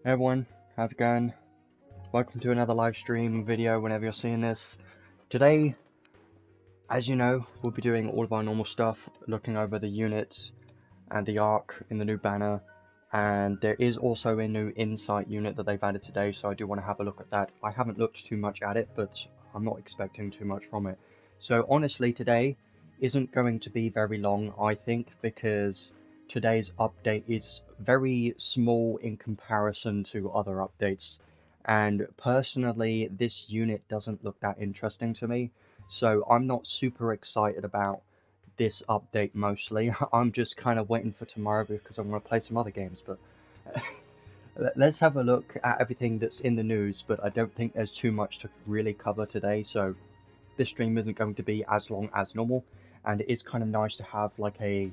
Hey everyone, how's it going? Welcome to another live stream video whenever you're seeing this. Today, as you know, we'll be doing all of our normal stuff, looking over the units and the arc in the new banner, and there is also a new insight unit that they've added today, so I do want to have a look at that. I haven't looked too much at it, but I'm not expecting too much from it. So honestly, today isn't going to be very long, I think, because today's update is very small in comparison to other updates, and personally this unit doesn't look that interesting to me, so I'm not super excited about this update mostly. I'm just kind of waiting for tomorrow because I'm going to play some other games, but let's have a look at everything that's in the news, but I don't think there's too much to really cover today, so this stream isn't going to be as long as normal, and it is kind of nice to have like a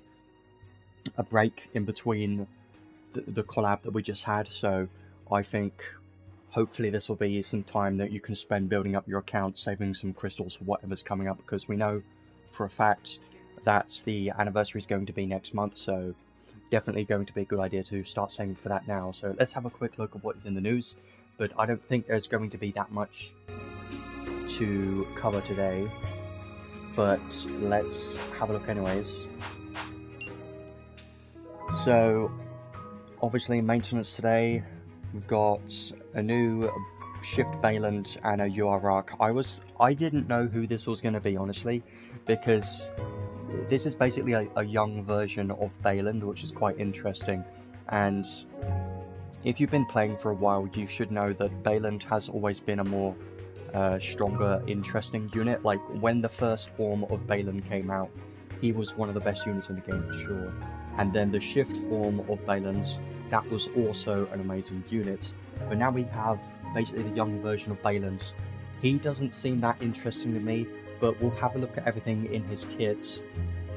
break in between the collab that we just had, so I think hopefully this will be some time that you can spend building up your account, saving some crystals for whatever's coming up, because we know for a fact that the anniversary is going to be next month, so definitely going to be a good idea to start saving for that now. So let's have a quick look at what is in the news, but I don't think there's going to be that much to cover today, but let's have a look anyways. So obviously maintenance today, we've got a new Shift Beyland and a UR Arc. I didn't know who this was going to be, honestly, because this is basically a young version of Beyland, which is quite interesting, and if you've been playing for a while, you should know that Beyland has always been a more stronger, interesting unit. Like, when the first form of Beyland came out, he was one of the best units in the game for sure, and then the Shift form of Beyland, that was also an amazing unit, but now we have basically the young version of Beyland. He doesn't seem that interesting to me, but we'll have a look at everything in his kit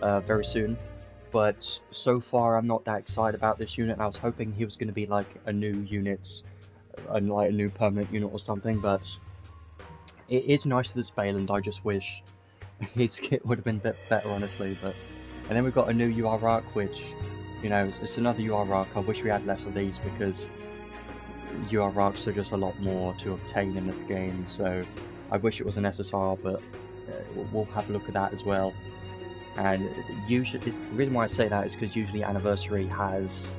very soon. But so far I'm not that excited about this unit, and I was hoping he was going to be like a new unit, like a new permanent unit or something, but it is nice that it's Beyland. I just wish his kit would have been a bit better, honestly. But and then we've got a new UR Arc, which, you know, it's another UR Arc. I wish we had less of these, because UR Arcs are just a lot more to obtain in this game, so I wish it was an SSR, but we'll have a look at that as well. And usually, the reason why I say that is because usually Anniversary has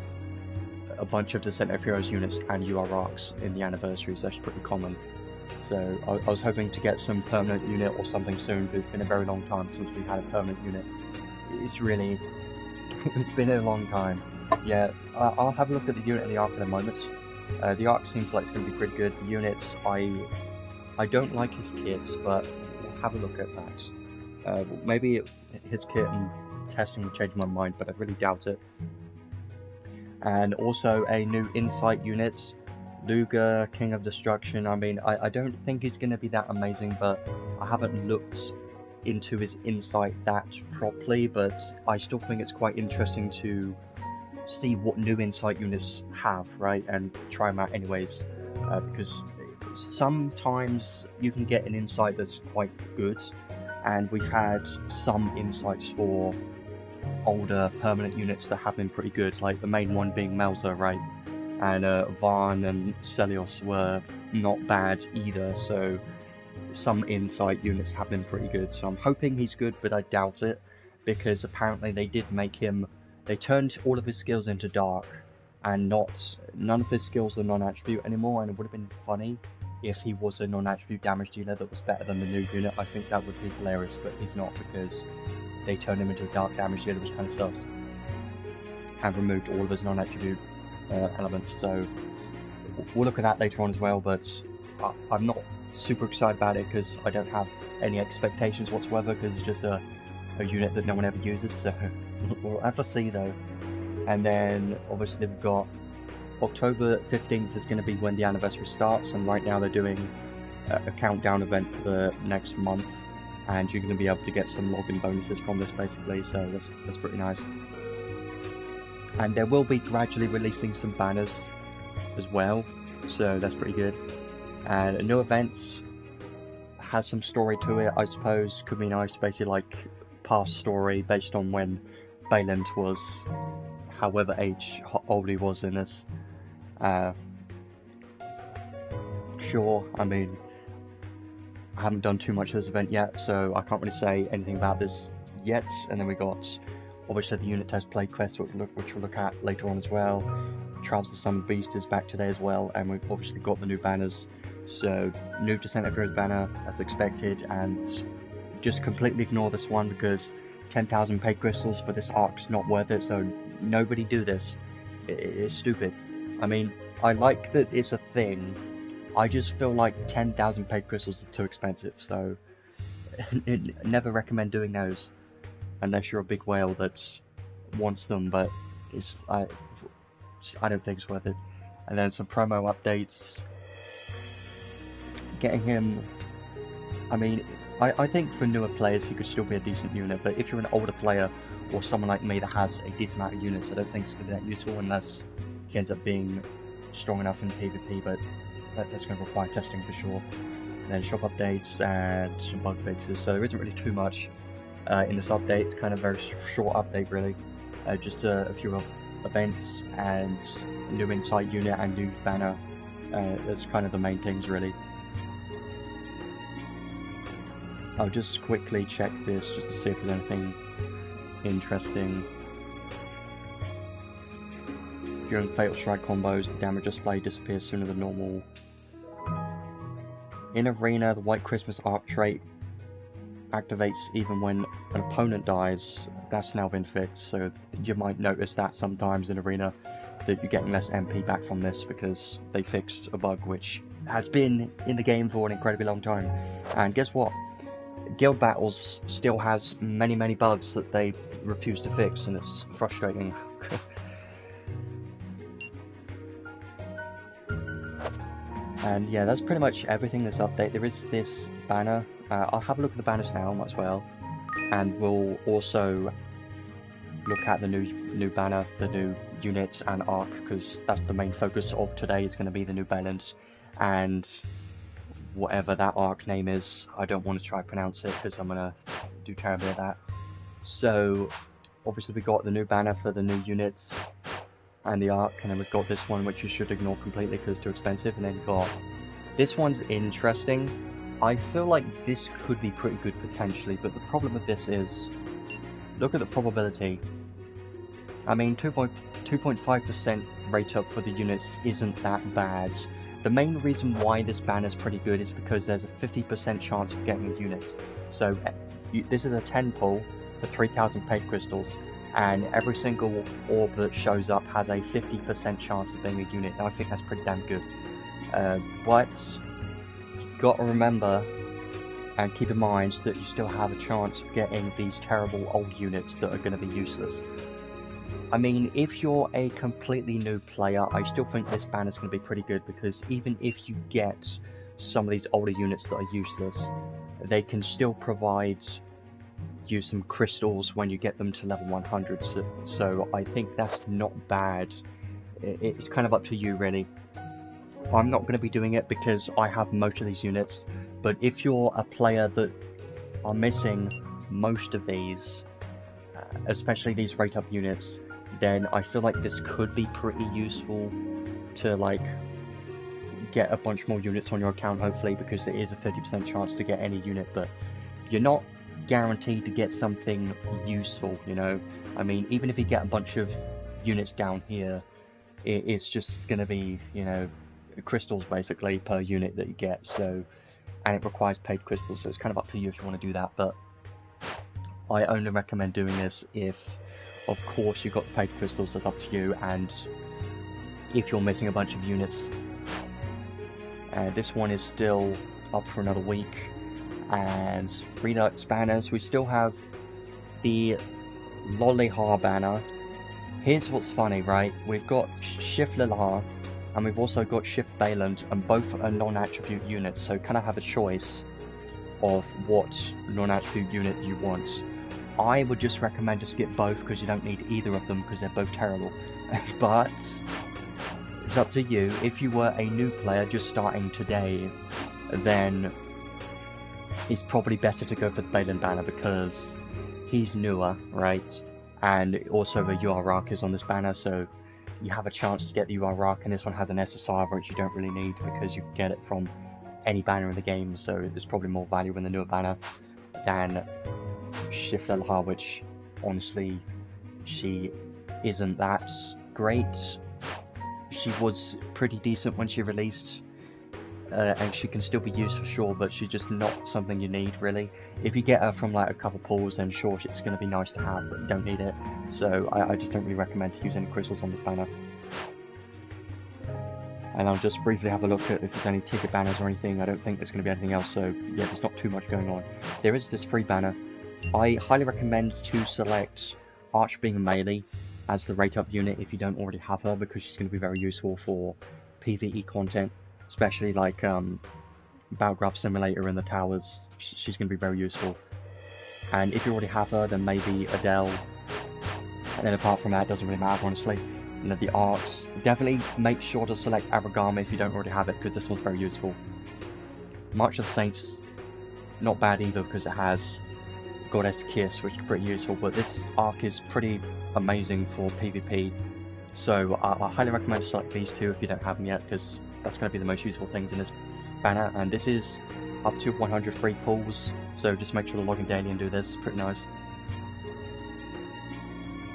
a bunch of Descent of Heroes units and UR Arcs in the Anniversaries. That's pretty common. So I was hoping to get some permanent unit or something soon, because it's been a very long time since we had a permanent unit. It's really, it's been a long time. Yeah, I'll have a look at the unit and the arc in a moment. The arc seems like it's going to be pretty good. The units, I don't like his kits, but we'll have a look at that. Maybe his kit and testing will change my mind, but I really doubt it. And also a new insight unit, Luger, King of Destruction. I mean, I don't think he's going to be that amazing, but I haven't looked into his insight that properly, but I still think it's quite interesting to see what new insight units have, right, and try them out anyways, because sometimes you can get an insight that's quite good, and we've had some insights for older permanent units that have been pretty good, like the main one being Melzer, right, and Varn and Celios were not bad either, so some insight units have been pretty good, so I'm hoping he's good, but I doubt it, because apparently they did make him, they turned all of his skills into dark, and none of his skills are non-attribute anymore, and it would have been funny if he was a non-attribute damage dealer that was better than the new unit. I think that would be hilarious, but he's not, because they turned him into a dark damage dealer, which kind of sucks, and removed all of his non-attribute elements, so we'll look at that later on as well, but I'm not super excited about it, because I don't have any expectations whatsoever, because it's just a unit that no one ever uses, so we'll have to see though. And then obviously we've got October 15th is going to be when the anniversary starts, and right now they're doing a countdown event for the next month, and you're going to be able to get some login bonuses from this basically, so that's pretty nice. And they will be gradually releasing some banners as well, so that's pretty good. And a new event has some story to it, I suppose. Could be nice, basically like past story based on when Beyland was, however old he was in this. sure. I mean, I haven't done too much of this event yet, so I can't really say anything about this yet. And then we got obviously the unit test play quest, which we'll look at later on as well. Trials of the Summoned Beast is back today as well, and we've obviously got the new banners. So new Descent of Heroes banner as expected, and just completely ignore this one because 10,000 paid crystals for this arc's not worth it. So nobody do this. It's stupid. I mean, I like that it's a thing. I just feel like 10,000 paid crystals are too expensive, so never recommend doing those unless you're a big whale that wants them. But I don't think it's worth it. And then some promo updates. Getting him. I mean, I think for newer players he could still be a decent unit, but if you're an older player or someone like me that has a decent amount of units, I don't think it's going to be that useful unless he ends up being strong enough in PvP, but that's going to require testing for sure. And then shop updates and some bug fixes, so there isn't really too much in this update. It's kind of a very short update really, just a few events and new insight unit and new banner. That's kind of the main things really. I'll just quickly check this just to see if there's anything interesting. During Fatal Strike combos, the damage display disappears sooner than normal. In Arena, the White Christmas arc trait activates even when an opponent dies. That's now been fixed, so you might notice that sometimes in Arena that you're getting less MP back from this because they fixed a bug which has been in the game for an incredibly long time. And guess what? Guild Battles still has many bugs that they refuse to fix, and it's frustrating. And yeah, that's pretty much everything in this update. There is this banner. I'll have a look at the banners now, might as well. And we'll also look at the new banner, the new unit and arc, because that's the main focus of today is going to be the new Beyland. And whatever that arc name is, I don't want to try to pronounce it because I'm going to do terribly at that. So obviously we got the new banner for the new units and the arc, and then we've got this one which you should ignore completely because it's too expensive, and then you've got this one's interesting. I feel like this could be pretty good potentially, but the problem with this is, look at the probability. I mean, 2.5% rate up for the units isn't that bad. The main reason why this banner is pretty good is because there's a 50% chance of getting a unit. So this is a 10 pull for 3,000 paid crystals, and every single orb that shows up has a 50% chance of being a unit. And I think that's pretty damn good. But you've got to remember and keep in mind that you still have a chance of getting these terrible old units that are going to be useless. I mean, if you're a completely new player, I still think this banner is going to be pretty good, because even if you get some of these older units that are useless, they can still provide you some crystals when you get them to level 100, so I think that's not bad. It's kind of up to you really. I'm not going to be doing it because I have most of these units, but if you're a player that are missing most of these, especially these rate up units, then I feel like this could be pretty useful to like get a bunch more units on your account, hopefully, because there is a 50% chance to get any unit, but you're not guaranteed to get something useful, you know. I mean, even if you get a bunch of units down here, it's just going to be, you know, crystals basically per unit that you get, so, and it requires paid crystals, so it's kind of up to you if you want to do that. But I only recommend doing this if, of course, you've got paid crystals. That's up to you, and if you're missing a bunch of units. This one is still up for another week. And Redux banners, we still have the Lolihar banner. Here's what's funny, right? We've got Shift Lilihar, and we've also got Shift Beyland, and both are non-attribute units, so kind of have a choice of what non-attribute unit you want. I would just recommend to skip both because you don't need either of them because they're both terrible. But it's up to you. If you were a new player just starting today, then it's probably better to go for the Beyland banner because he's newer, right? And also the UR arc is on this banner, so you have a chance to get the UI Rock, and this one has an SSR which you don't really need because you can get it from any banner in the game, so there's probably more value in the newer banner than Shift Steelheart, which honestly she isn't that great. She was pretty decent when she released, and she can still be used for sure, but she's just not something you need really. If you get her from like a couple pulls, then sure, it's going to be nice to have, but you don't need it. So I just don't really recommend to use any crystals on this banner. And I'll just briefly have a look at if there's any ticket banners or anything. I don't think there's going to be anything else, so yeah, there's not too much going on. There is this free banner. I highly recommend to select Archbeam Melee as the rate up unit if you don't already have her, because she's going to be very useful for PvE content, especially like Battlegraph Simulator in the towers. She's going to be very useful. And if you already have her, then maybe Adele, and then apart from that, it doesn't really matter honestly. And then the arts, definitely make sure to select Aragami if you don't already have it, because this one's very useful. March of the Saints, not bad either, because it has Goddess Kiss, which is pretty useful, but this arc is pretty amazing for PvP, so I highly recommend to select these two if you don't have them yet, because that's going to be the most useful things in this banner. And this is up to 100 free pulls, so just make sure to log in daily and do this. Pretty nice.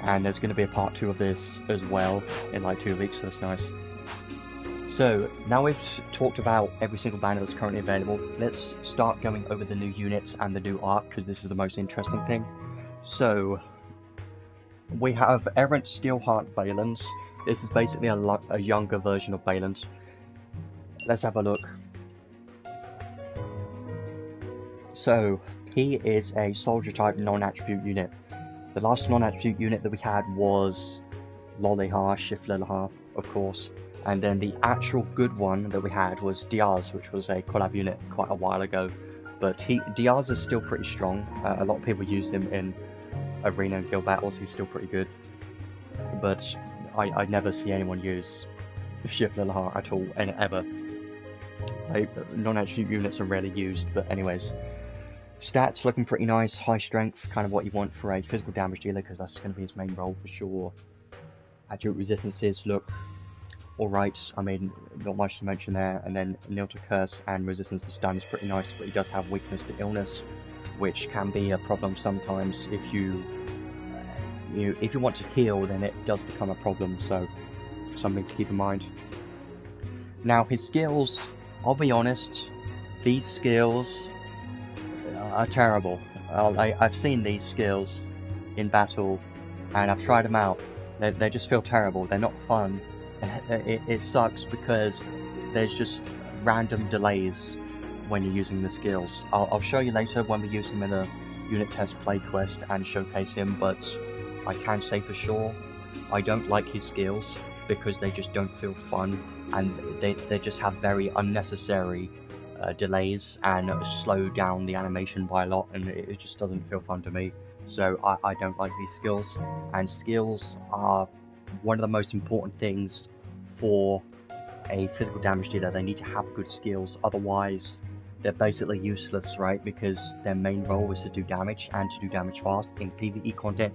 And there's going to be a part 2 of this as well in like 2 weeks, so that's nice. So now we've talked about every single banner that's currently available, let's start going over the new units and the new arc, because this is the most interesting thing. So we have Errant Steelheart Beyland. This is basically a younger version of Beyland. Let's have a look. So he is a soldier type non-attribute unit. The last non-attribute unit that we had was Lollyhar, Shift Steelheart, of course, and then the actual good one that we had was Diaz, which was a collab unit quite a while ago. But Diaz is still pretty strong. A lot of people use him in arena and guild battles. He's still pretty good, but I never see anyone use Shift Steelheart at all, and ever. Non-attribute units are rarely used, but anyways. Stats looking pretty nice, high strength, kind of what you want for a physical damage dealer, because that's going to be his main role for sure. Attribute resistances look alright, I mean, not much to mention there. And then nil to curse and resistance to stun is pretty nice, but he does have weakness to illness, which can be a problem sometimes if you want to heal, then it does become a problem, so something to keep in mind. Now his skills, I'll be honest, these skills are terrible. I've seen these skills in battle and I've tried them out. They just feel terrible. They're not fun. It sucks because there's just random delays when you're using the skills. I'll show you later when we use him in a unit test play quest and showcase him, but I can say for sure I don't like his skills because they just don't feel fun, and they just have very unnecessary delays and slow down the animation by a lot, and it just doesn't feel fun to me. So I don't like these skills, and skills are one of the most important things for a physical damage dealer. They need to have good skills, otherwise they're basically useless, right? Because their main role is to do damage, and to do damage fast in PvE content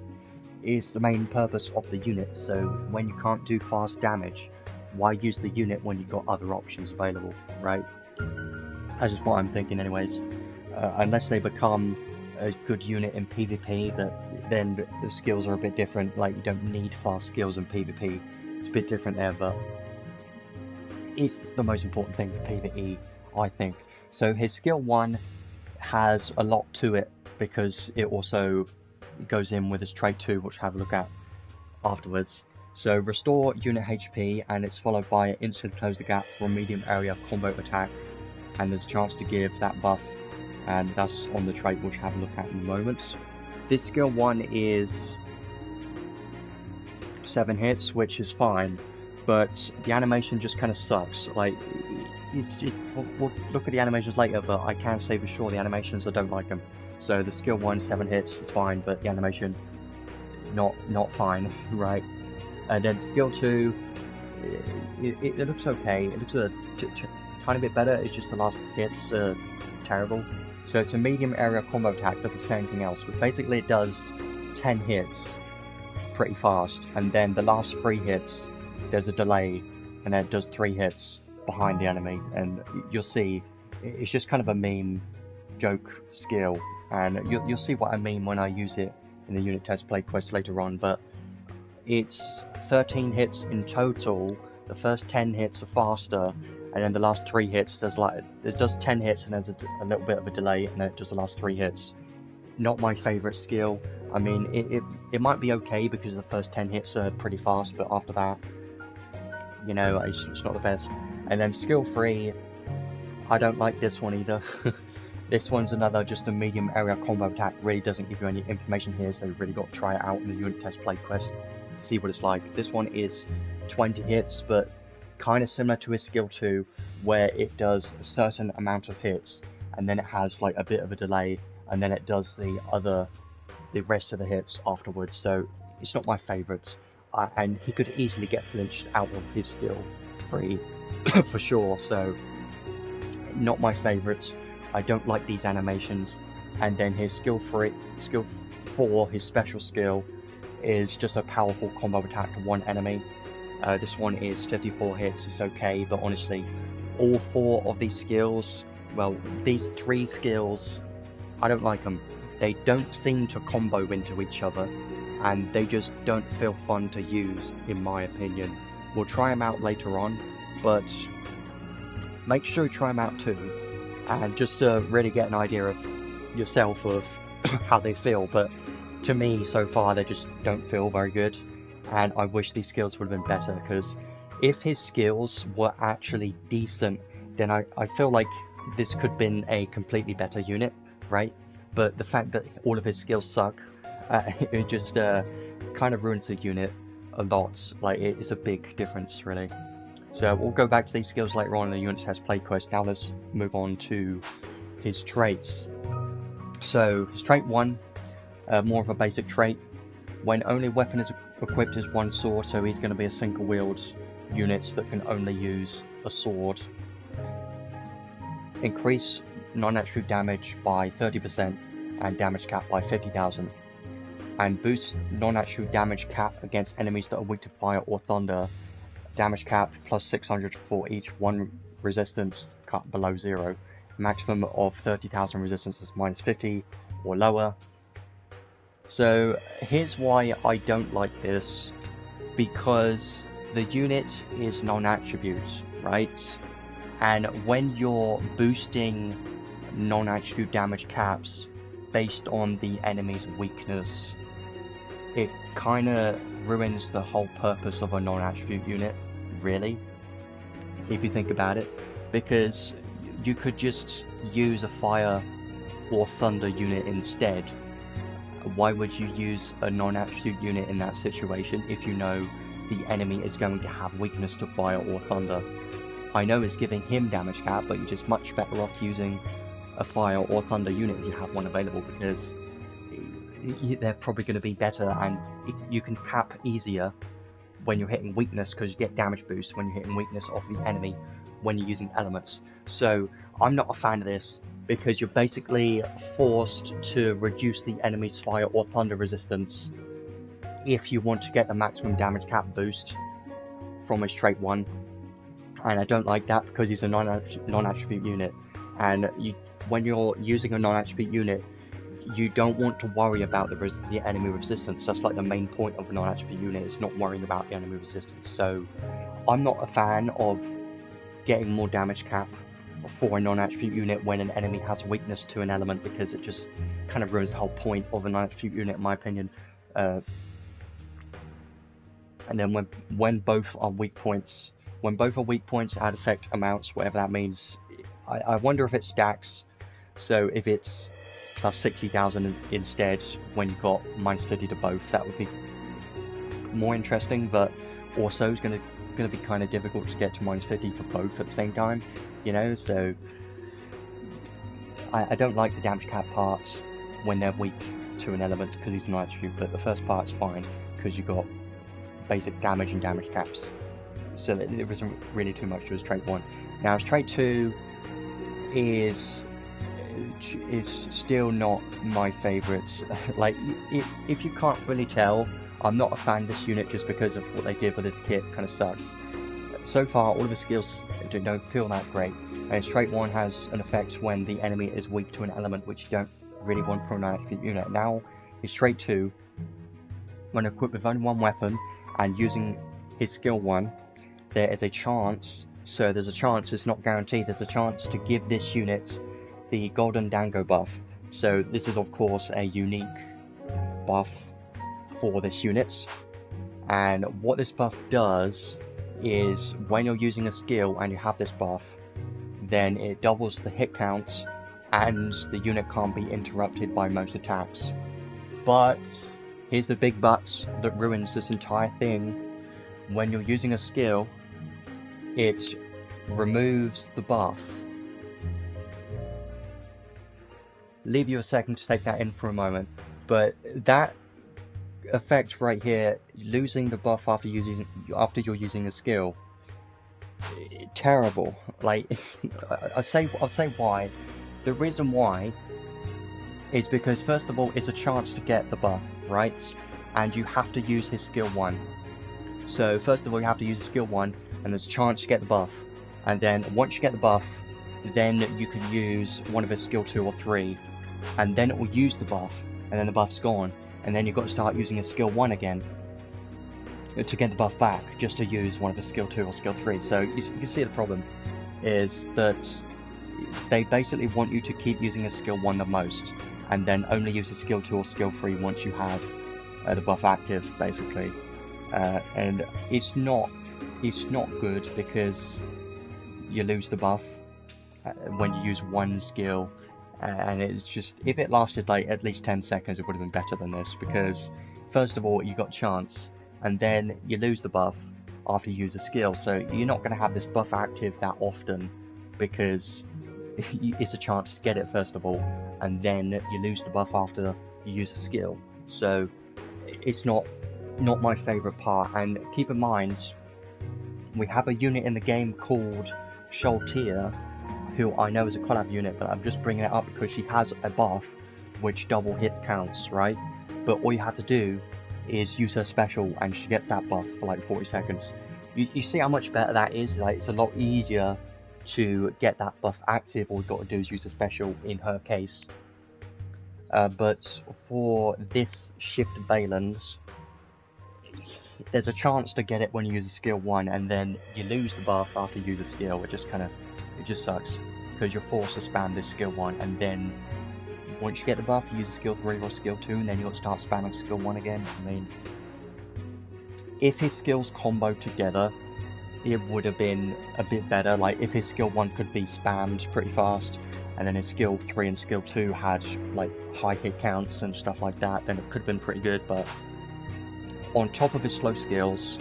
is the main purpose of the unit. So when you can't do fast damage, why use the unit when you've got other options available, right? That's just what I'm thinking anyways. Unless they become a good unit in PvP, then the skills are a bit different. Like, you don't need fast skills in PvP. It's a bit different there, but it's the most important thing for PvE, I think. So his skill 1 has a lot to it, because it also goes in with his trait 2, which we'll have a look at afterwards. So restore unit HP, and it's followed by instant close the gap for a medium area combo attack, and there's a chance to give that buff, and that's on the trait, which we'll have a look at in a moment. This skill 1 is 7 hits, which is fine, but the animation just kind of sucks. Like, it's just, we'll look at the animations later, but I can say for sure the animations, I don't like them. So the skill 1, 7 hits is fine, but the animation, not fine, right? And then skill 2, it looks okay. It looks a tiny bit better. It's just the last hits are terrible. So it's a medium area combo attack, doesn't say anything else, but basically it does 10 hits pretty fast, and then the last 3 hits there's a delay, and then it does 3 hits behind the enemy, and you'll see it's just kind of a meme joke skill, and you'll see what I mean when I use it in the unit test play quest later on. But it's 13 hits in total. The first 10 hits are faster, and then the last 3 hits, it does 10 hits and there's a little bit of a delay, and then it does the last 3 hits. Not my favourite skill. I mean, it might be okay because the first 10 hits are pretty fast, but after that, you know, it's not the best. And then skill 3, I don't like this one either. This one's another just a medium area combo attack. Really doesn't give you any information here, so you've really got to try it out in the unit test play quest to see what it's like. This one is 20 hits, but kind of similar to his skill 2, where it does a certain amount of hits, and then it has like a bit of a delay, and then it does the rest of the hits afterwards. So it's not my favourite, and he could easily get flinched out of his skill 3 for sure. So not my favourite. I don't like these animations. And then his skill 4, his special skill, is just a powerful combo attack to one enemy. This one is 54 hits, it's okay, but honestly, all 4 of these skills, well, these 3 skills, I don't like them. They don't seem to combo into each other, and they just don't feel fun to use, in my opinion. We'll try them out later on, but make sure you try them out too, and just to really get an idea of yourself of how they feel. But to me, so far, they just don't feel very good, and I wish these skills would have been better, because if his skills were actually decent, then I feel like this could have been a completely better unit, right? But the fact that all of his skills suck, it just kind of ruins the unit a lot. Like, it's a big difference, really. So we'll go back to these skills later on in the unit test play quest. Now let's move on to his traits. So his trait 1, more of a basic trait. When only weapon is equipped is one sword, so he's going to be a single wield unit that can only use a sword. Increase non-attribute damage by 30% and damage cap by 50,000. And boost non-attribute damage cap against enemies that are weak to fire or thunder. Damage cap plus 600 for each one resistance cut below 0. Maximum of 30,000 resistance is minus 50 or lower. So here's why I don't like this. Because the unit is non-attribute, right? And when you're boosting non-attribute damage caps based on the enemy's weakness, it kind of ruins the whole purpose of a non-attribute unit, really, if you think about it. Because you could just use a fire or thunder unit instead. Why would you use a non-attribute unit in that situation if you know the enemy is going to have weakness to fire or thunder? I know it's giving him damage cap, but you're just much better off using a fire or thunder unit if you have one available, because they're probably going to be better, and you can cap easier when you're hitting weakness, because you get damage boost when you're hitting weakness off the enemy when you're using elements. So I'm not a fan of this, because you're basically forced to reduce the enemy's fire or thunder resistance if you want to get the maximum damage cap boost from his trait 1. And I don't like that, because he's a non-attribute unit, and when you're using a non-attribute unit, you don't want to worry about the enemy resistance. That's like the main point of a non-attribute unit, is not worrying about the enemy resistance. So I'm not a fan of getting more damage cap for a non-attribute unit when an enemy has weakness to an element, because it just kind of ruins the whole point of a non-attribute unit, in my opinion. And then when both are weak points, add effect amounts, whatever that means, I wonder if it stacks. So if it's plus 60,000 instead when you got minus 50 to both, that would be more interesting, but also it's going to be kind of difficult to get to minus 50 for both at the same time, you know. So I don't like the damage cap parts when they're weak to an element, because he's an attribute, but the first part's fine because you got basic damage and damage caps, so there isn't really too much to his trait 1. Now his trait 2 is still not my favourite. Like, if you can't really tell, I'm not a fan of this unit just because of what they did with this kit. Kind of sucks. So far, all of the skills don't feel that great. And straight 1 has an effect when the enemy is weak to an element, which you don't really want from an active unit. Now, his straight 2, when equipped with only 1 weapon and using his skill 1, there is a chance, so there's a chance, it's not guaranteed, there's a chance to give this unit the Golden Dango buff. So this is of course a unique buff for this unit, and what this buff does is when you're using a skill and you have this buff, then it doubles the hit count and the unit can't be interrupted by most attacks. But here's the big but that ruins this entire thing. When you're using a skill, it removes the buff. Leave you a second to take that in for a moment, but that effect right here, losing the buff after you're using a skill, terrible. Like, I'll say why. The reason why is because first of all, it's a chance to get the buff, right? And you have to use his skill 1. So first of all, you have to use skill 1, and there's a chance to get the buff. And then once you get the buff, then you can use one of his skill 2 or 3, and then it will use the buff, and then the buff's gone, and then you've got to start using his skill 1 again to get the buff back, just to use one of his skill 2 or skill 3. So you can see the problem is that they basically want you to keep using his skill 1 the most, and then only use his skill 2 or skill 3 once you have the buff active, basically. And it's not good because you lose the buff when you use one skill, and it's just, if it lasted like at least 10 seconds it would have been better than this, because first of all you got chance, and then you lose the buff after you use a skill, so you're not going to have this buff active that often because it's a chance to get it first of all, and then you lose the buff after you use a skill. So it's not my favourite part. And keep in mind, we have a unit in the game called Cloudia, who I know is a collab unit, but I'm just bringing it up because she has a buff which double hit counts, right? But all you have to do is use her special and she gets that buff for like 40 seconds. You see how much better that is? Like, it's a lot easier to get that buff active. All you've got to do is use a special in her case. But for this Shift Beyland, there's a chance to get it when you use a skill 1, and then you lose the buff after you use a skill. It just sucks, because you're forced to spam this skill 1, and then once you get the buff, you use a skill 3 or skill 2, and then you'll start spamming skill 1 again. I mean, if his skills comboed together, it would have been a bit better. Like, if his skill 1 could be spammed pretty fast, and then his skill 3 and skill 2 had like high hit counts and stuff like that, then it could have been pretty good. But on top of his slow skills,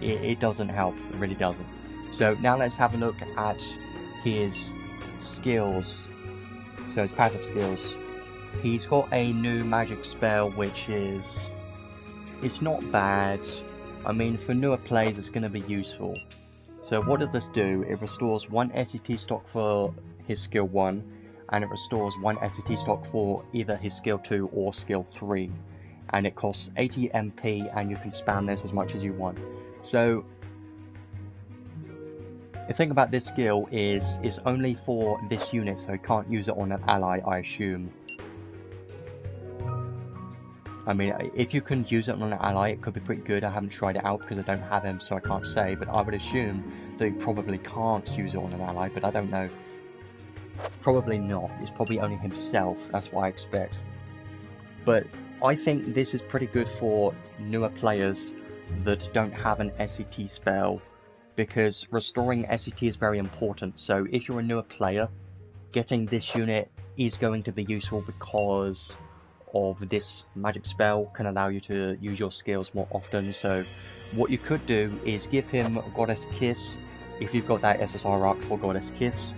it doesn't help. It really doesn't. So now let's have a look at his skills. So his passive skills. He's got a new magic spell, which is, it's not bad. I mean, for newer players it's going to be useful. So what does this do? It restores 1 SCT stock for his skill 1, and it restores 1 SCT stock for either his skill 2 or skill 3. And it costs 80 MP, and you can spam this as much as you want. So the thing about this skill is it's only for this unit, so you can't use it on an ally, I assume. I mean, if you can use it on an ally, it could be pretty good. I haven't tried it out because I don't have him, so I can't say, but I would assume that you probably can't use it on an ally, but I don't know. Probably not. It's probably only himself, that's what I expect. But I think this is pretty good for newer players that don't have an SCT spell, because restoring SCT is very important. So if you're a newer player, getting this unit is going to be useful because of this magic spell can allow you to use your skills more often. So what you could do is give him Goddess Kiss. If you've got that SSR arc for Goddess Kiss,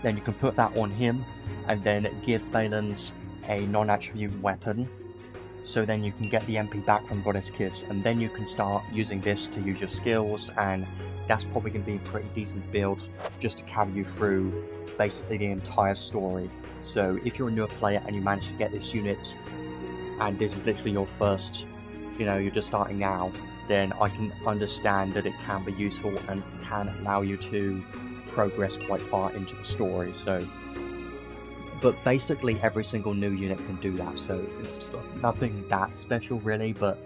then you can put that on him and then give Beyland a non-attribute weapon, so then you can get the MP back from Goddess Kiss, and then you can start using this to use your skills, and that's probably going to be a pretty decent build just to carry you through basically the entire story. So if you're a newer player and you manage to get this unit, and this is literally your first you know, you're just starting now, then I can understand that it can be useful and can allow you to progress quite far into the story. So, but basically every single new unit can do that, so it's nothing that special really, but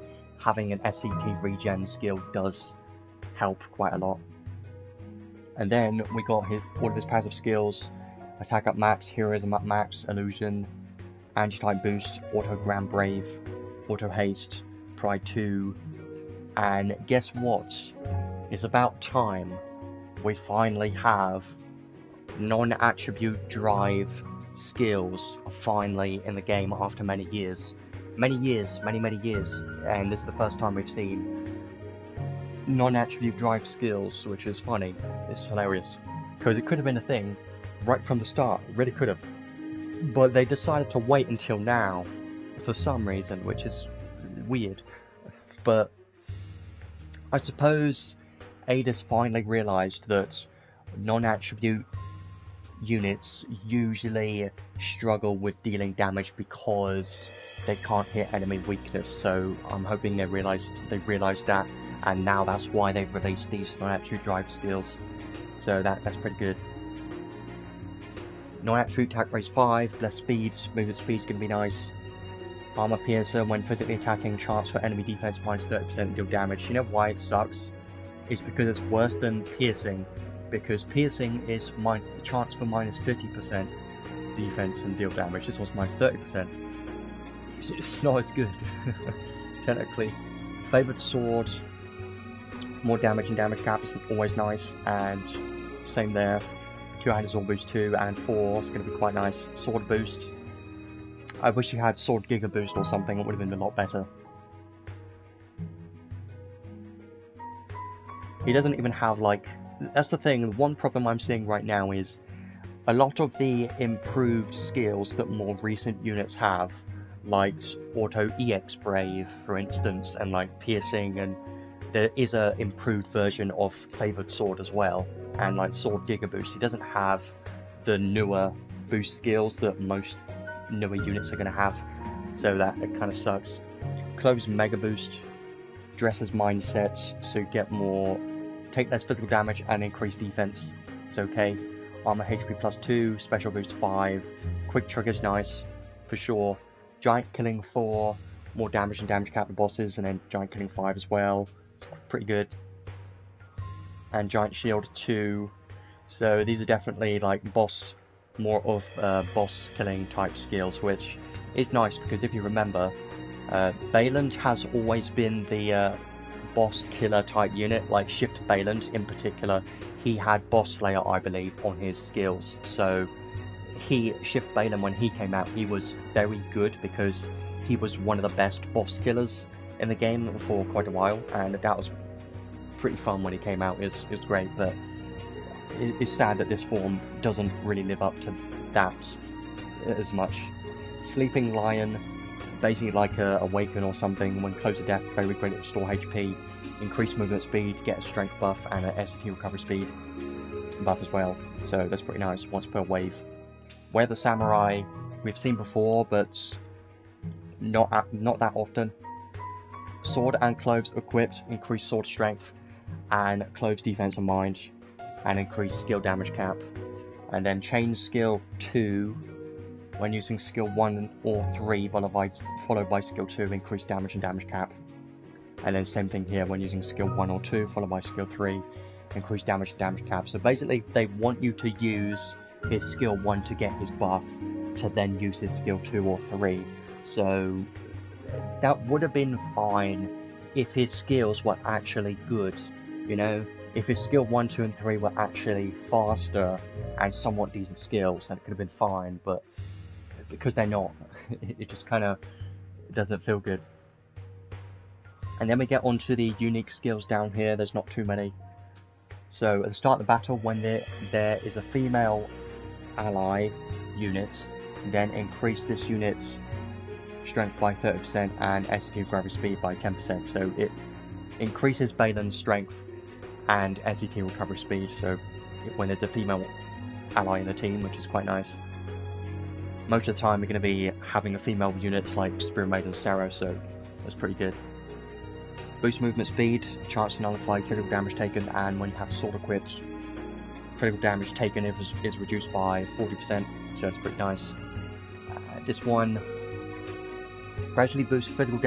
having an SCT regen skill does help quite a lot. And then we got all of his passive skills: attack up max, heroism up max, illusion, anti-type boost, auto grand brave, auto haste, pride 2, and guess what? It's about time we finally have non-attribute drive skills finally in the game after many years, many years, and this is the first time we've seen non-attribute drive skills, which is funny. It's hilarious because it could have been a thing right from the start. It really could have, but they decided to wait until now for some reason, which is weird. But I suppose Adis finally realized that non-attribute units usually struggle with dealing damage because they can't hit enemy weakness, so I'm hoping they realized that, and now that's why they've released these non-attribute drive skills. So that's pretty good. Non-attribute attack raise 5, less speed, movement speed's gonna be nice. Armor piercer, when physically attacking, chance for enemy defense minus 30% deal damage. You know why it sucks? It's because it's worse than piercing, because piercing is the chance for minus 50% defense and deal damage. This one's minus 30%. It's not as good, technically. Favoured sword, more damage and damage cap is always nice, and same there. 2-handed sword boost 2 and 4 is going to be quite nice. Sword boost. I wish you had sword giga boost or something, it would have been a lot better. He doesn't even have, like, that's the thing, one problem I'm seeing right now is a lot of the improved skills that more recent units have, like auto EX brave for instance, and like piercing, and there is a improved version of favoured sword as well, and like sword giga boost. He doesn't have the newer boost skills that most newer units are going to have, so that it kind of sucks. Clove's mega boost, dresses mindset, so get more, take less physical damage and increase defense. It's okay. Armor HP plus 2, special boost 5, quick trigger's nice for sure. Giant killing 4, more damage and damage cap to bosses, and then giant killing 5 as well. It's pretty good. And giant shield 2. So these are definitely like more of boss killing type skills, which is nice because if you remember, Beyland has always been the boss killer type unit, like Shift Beyland in particular. He had Boss Slayer, I believe, on his skills. So Shift Beyland, when he came out, he was very good because he was one of the best boss killers in the game for quite a while, and that was pretty fun when he came out. It was great, but it's sad that this form doesn't really live up to that as much. Sleeping Lion, basically like a Awaken or something. When close to death, very great at restore HP, increase movement speed, get a strength buff, and an SCT recovery speed buff as well. So that's pretty nice, once per wave. Wear the Samurai, we've seen before, but not that often. Sword and Cloves equipped, increase sword strength, and Cloves defense and mind, and increase skill damage cap. And then chain skill 2, when using skill 1 or 3 followed by skill 2, increase damage and damage cap. And then same thing here, when using skill 1 or 2 followed by skill 3, increase damage and damage cap. So basically they want you to use his skill 1 to get his buff, to then use his skill 2 or 3. So that would have been fine if his skills were actually good, you know? If his skill 1, 2 and 3 were actually faster and somewhat decent skills, then it could have been fine, but because they're not, it just kind of doesn't feel good. And then we get onto the unique skills down here. There's not too many. So at the start of the battle, when there is a female ally unit, then increase this unit's strength by 30% and SCT gravity speed by 10%. So it increases Beyland's strength and SCT recovery speed, so when there's a female ally in the team, which is quite nice. Most of the time we're going to be having a female unit like Spear Maiden Sarah, so that's pretty good. boost movement speed, chance to nullify physical damage taken, and when you have sword equipped, critical damage taken is reduced by 40%, so it's pretty nice. This one gradually boosts physical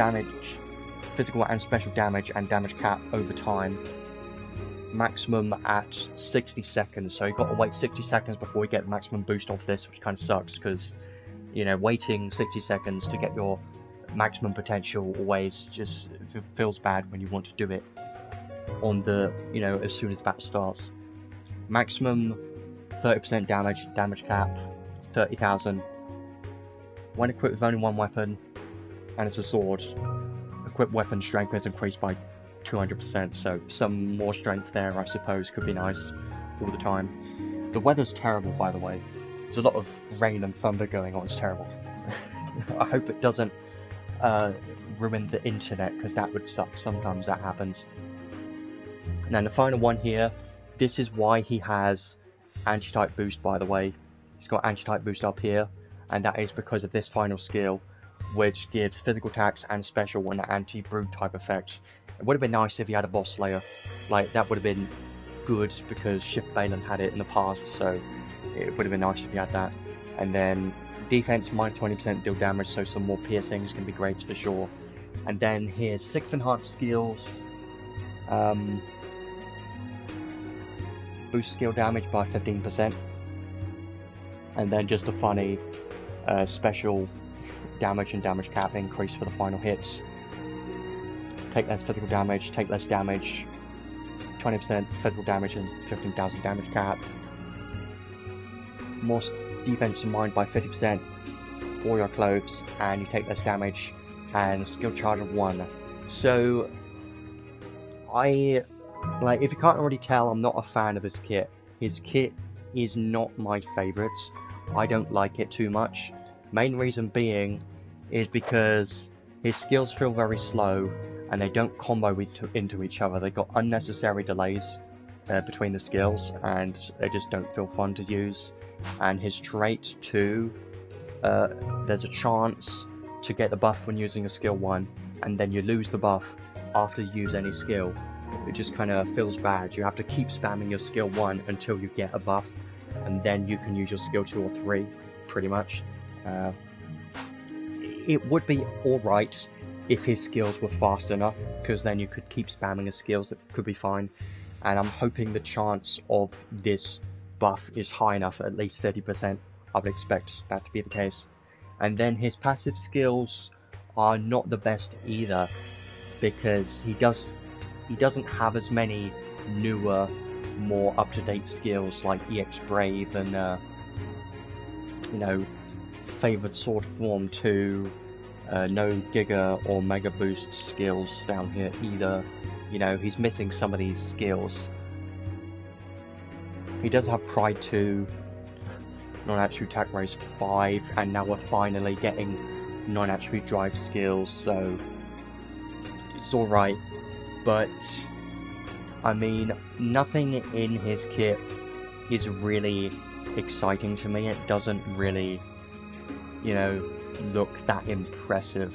and special damage and damage cap over time. Maximum at 60 seconds, so you've got to wait 60 seconds before you get the maximum boost off this, which kind of sucks because, you know, waiting 60 seconds to get your maximum potential always just feels bad when you want to do it on the, you know, as soon as the battle starts. Maximum 30% damage cap, 30,000. When equipped with only one weapon, and it's a sword, equipped weapon strength is increased by 200%, so some more strength there, I suppose, could be nice all the time. The weather's terrible, by the way. There's a lot of rain and thunder going on, it's terrible. I hope it doesn't ruin the internet, because that would suck. Sometimes that happens. And then the final one here, this is why he has anti-type boost, by the way. He's got anti-type boost up here, and that is because of this final skill, which gives physical attacks and special and anti-brute type effects. It would have been nice if he had a boss slayer. Like, that would have been good, because Shift Beyland had it in the past, so it would have been nice if he had that. And then defense minus 20% deal damage, so some more piercings can be great for sure. And then his 6th enhanced skills boost skill damage by 15%, and then just a funny special damage and damage cap increase for the final hits. Take less physical damage, take less damage, 20% physical damage and 15,000 damage cap. More defense in mind by 50% for your clothes, and you take less damage, and skill charge of 1. So, like, if you can't already tell, I'm not a fan of his kit. His kit is not my favourite. I don't like it too much. Main reason being is because his skills feel very slow, and they don't combo into each other. They've got unnecessary delays between the skills, and they just don't feel fun to use. And his trait too, there's a chance to get the buff when using a skill 1, and then you lose the buff after you use any skill. It just kind of feels bad. You have to keep spamming your skill 1 until you get a buff, and then you can use your skill 2 or 3, pretty much. It would be alright if his skills were fast enough, because then you could keep spamming his skills. That could be fine. And I'm hoping the chance of this buff is high enough, at least 30%. I would expect that to be the case. And then his passive skills are not the best either, because he doesn't have as many newer, more up-to-date skills like EX Brave and you know, Favoured Sword Form 2, no Giga or Mega Boost skills down here either. You know, he's missing some of these skills. He does have Pride 2, non-attribute attack raise 5, and now we're finally getting non-attribute drive skills, so it's alright. But, I mean, nothing in his kit is really exciting to me. It doesn't really, you know, look that impressive.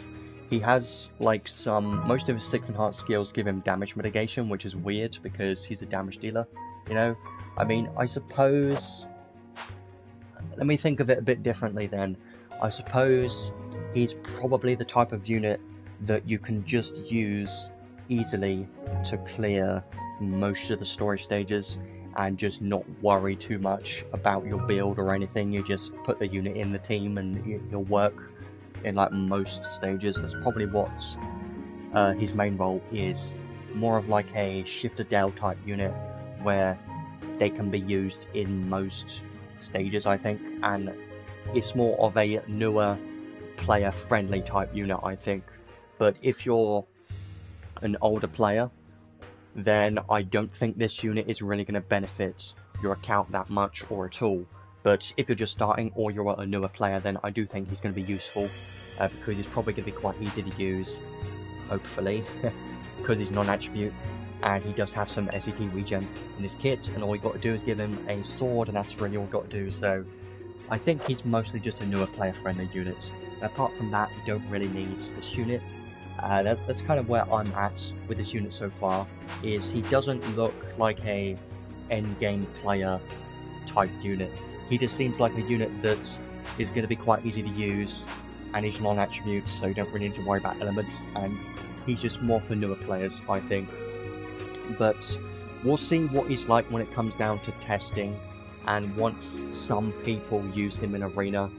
He has, like, most of his 6th enhanced skills give him damage mitigation, which is weird because he's a damage dealer, you know? I mean, I suppose, let me think of it a bit differently then. I suppose he's probably the type of unit that you can just use easily to clear most of the story stages and just not worry too much about your build or anything. You just put the unit in the team and you'll work in like most stages. That's probably what his main role is. More of like a Shifter Dale type unit where they can be used in most stages, I think, and it's more of a newer player friendly type unit, I think. But if you're an older player, then I don't think this unit is really going to benefit your account that much or at all. But if you're just starting or you're a newer player, then I do think he's going to be useful, because he's probably going to be quite easy to use, hopefully, because he's non-attribute, and he does have some SET regen in his kit, and all you got to do is give him a sword, and that's really all you got to do. So I think he's mostly just a newer player friendly unit. And apart from that, you don't really need this unit. That's kind of where I'm at with this unit so far, is he doesn't look like a endgame player type unit. He just seems like a unit that is going to be quite easy to use, and he's non-attribute, so you don't really need to worry about elements, and he's just more for newer players, I think. But we'll see what he's like when it comes down to testing, and once some people use him in Arena,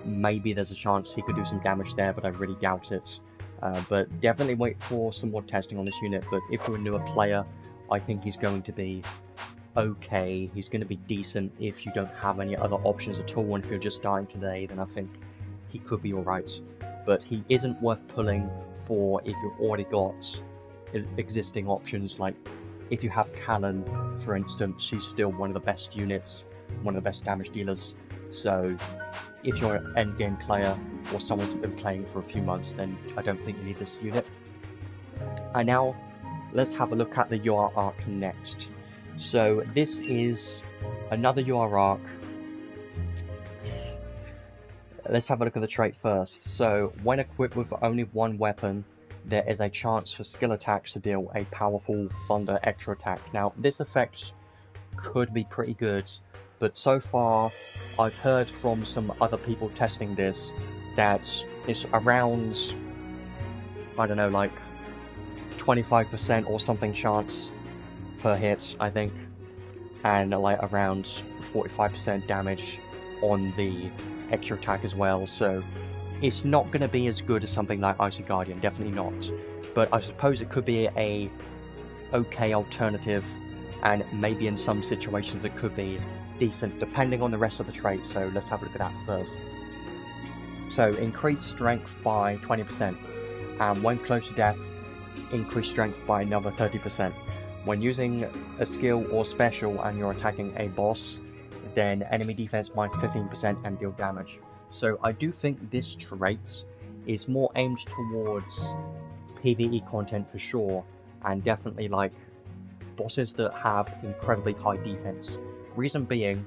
maybe there's a chance he could do some damage there, but I really doubt it. But definitely wait for some more testing on this unit, but if you're a newer player, I think he's going to be okay. He's going to be decent if you don't have any other options at all, and if you're just starting today, then I think he could be alright. But he isn't worth pulling for if you've already got existing options. Like if you have Callan, for instance, she's still one of the best units, one of the best damage dealers. So if you're an endgame player or someone's been playing for a few months, then I don't think you need this unit. And now let's have a look at the UR arc next. So this is another UR arc. Let's have a look at the trait first. So when equipped with only one weapon, there is a chance for skill attacks to deal a powerful thunder extra attack. Now this effect could be pretty good, but so far I've heard from some other people testing this that it's around, I don't know, like 25% or something chance per hit, I think, and like around 45% damage on the extra attack as well, so it's not going to be as good as something like Icy Guardian, definitely not, but I suppose it could be a okay alternative, and maybe in some situations it could be decent depending on the rest of the traits. So let's have a look at that first. So increase strength by 20%, and when close to death, increase strength by another 30%. When using a skill or special and you're attacking a boss, then enemy defense minus 15% and deal damage. So I do think this trait is more aimed towards PvE content for sure, and definitely like bosses that have incredibly high defense. Reason being,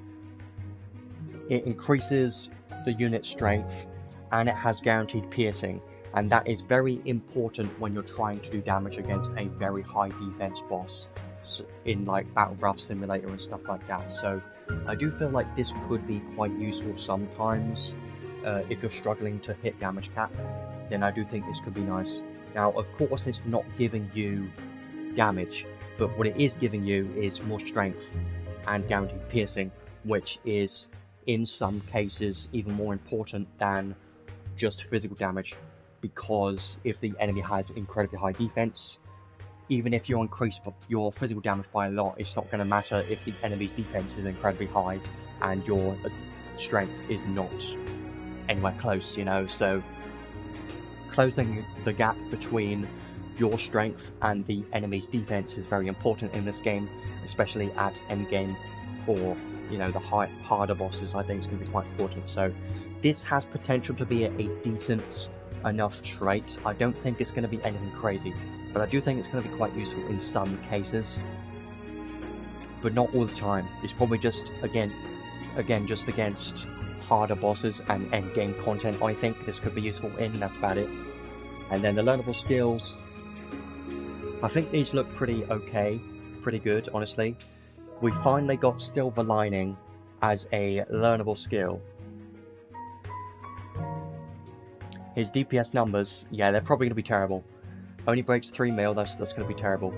it increases the unit strength and it has guaranteed piercing, and that is very important when you're trying to do damage against a very high defense boss in like Battleground Simulator and stuff like that. So I do feel like this could be quite useful sometimes. If you're struggling to hit damage cap, then I do think this could be nice. Now of course it's not giving you damage, but what it is giving you is more strength and guaranteed piercing, which is in some cases even more important than just physical damage, because if the enemy has incredibly high defense, even if you increase your physical damage by a lot, it's not going to matter if the enemy's defense is incredibly high and your strength is not anywhere close, you know. So closing the gap between your strength and the enemy's defense is very important in this game, especially at endgame for, you know, the harder bosses. I think it's going to be quite important. So this has potential to be a decent enough trait. I don't think it's going to be anything crazy, but I do think it's going to be quite useful in some cases, but not all the time. It's probably just again just against harder bosses and endgame content. I think this could be useful in, that's about it. And then the learnable skills, I think these look pretty okay, pretty good, honestly. We finally got Silver Lining as a learnable skill. His DPS numbers, yeah, they're probably going to be terrible. Only breaks 3 mil, that's going to be terrible.